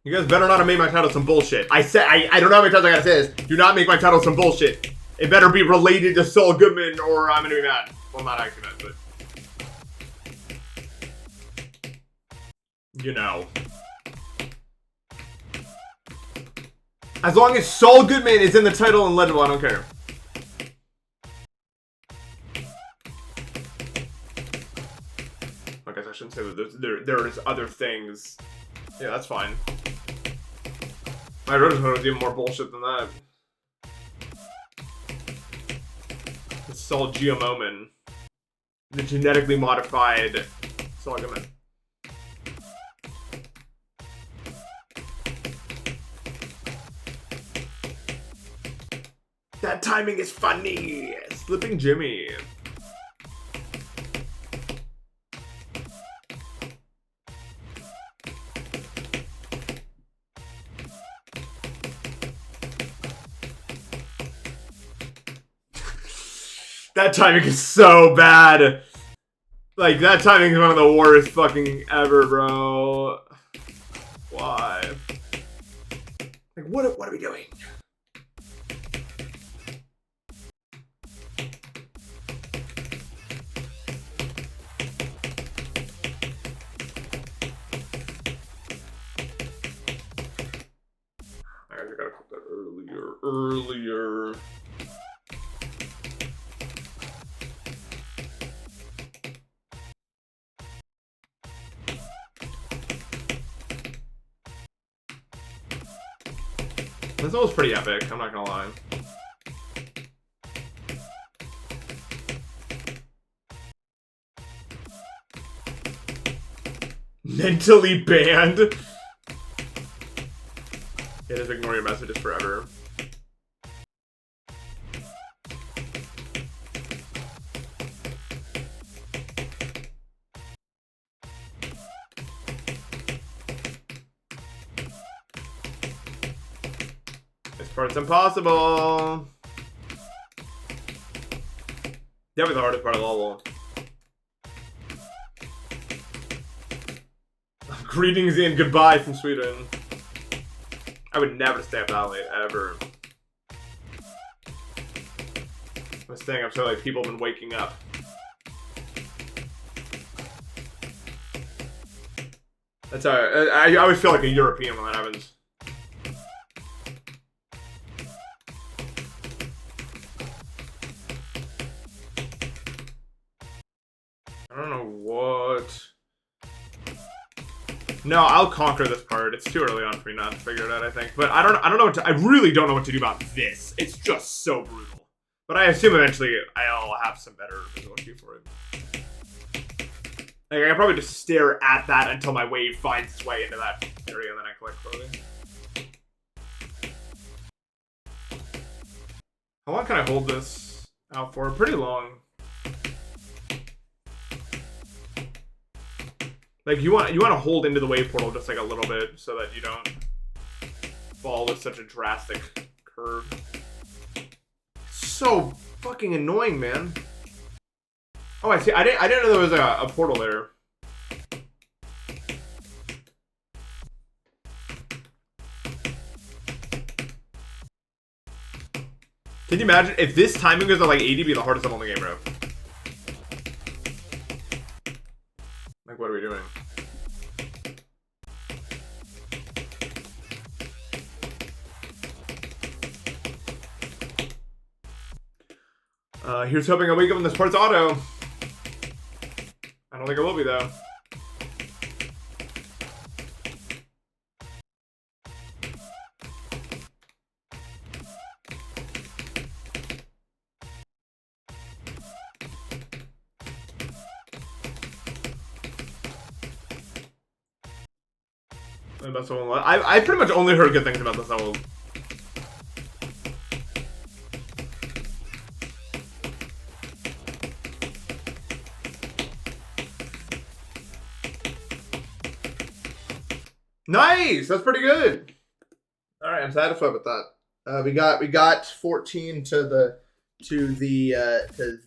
You guys better not have made my title some bullshit. I don't know how many times I gotta say this. Do not make my title some bullshit. It better be related to Saul Goodman or I'm gonna be mad. Well, not actually mad, but... You know. As long as Saul Goodman is in the title and legible, I don't care. I guess I shouldn't say that there is other things. Yeah, that's fine. My original was even more bullshit than that. It's Saul GMOman. The genetically modified Saul Goodman. That timing is funny! Slipping Jimmy. That timing is so bad. Like, that timing is one of the worst fucking ever, bro. Why? Like, what are we doing? I gotta put that earlier. This one was pretty epic, I'm not gonna lie. Mentally banned? Yeah, just ignore your messages forever. This part's impossible. Definitely the hardest part of the level. Greetings and goodbye from Sweden. I would never stay up that late, ever. I was saying, I'm sure like people have been waking up. That's how I always feel like a European when that happens. I don't know what. No, I'll conquer this part. It's too early on for me not to figure it out, I think. But I don't know what to, I really don't know what to do about this. It's just so brutal. But I assume eventually I'll have some better visual cue for it. Like, I can probably just stare at that until my wave finds its way into that area, and then I click slowly. How long can I hold this out for? Pretty long. Like, you want to hold into the wave portal just like a little bit so that you don't fall with such a drastic curve. So fucking annoying, man. Oh, I see. I didn't know there was a portal there. Can you imagine if this timing goes at like 80, be the hardest level in the game, bro? Like, what are we doing? Here's hoping I wake up when this part's auto. I don't think I will be, though. That's the one. I pretty much only heard good things about this level. Nice, that's pretty good. All right, I'm satisfied with that. We got 14 to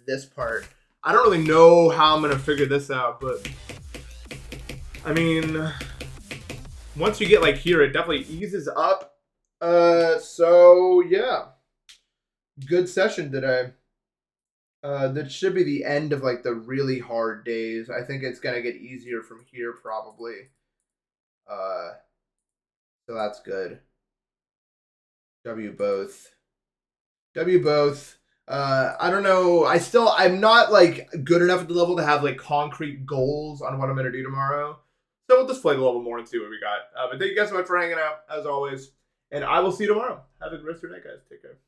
this part. I don't really know how I'm gonna figure this out, but I mean, once you get like here, it definitely eases up. So yeah, good session today. That should be the end of like the really hard days. I think it's gonna get easier from here probably. So that's good. W both. I don't know. I'm not like good enough at the level to have like concrete goals on what I'm gonna do tomorrow. So we'll just play the level more and see what we got. But thank you guys so much for hanging out, as always. And I will see you tomorrow. Have a good rest of your night, guys. Take care.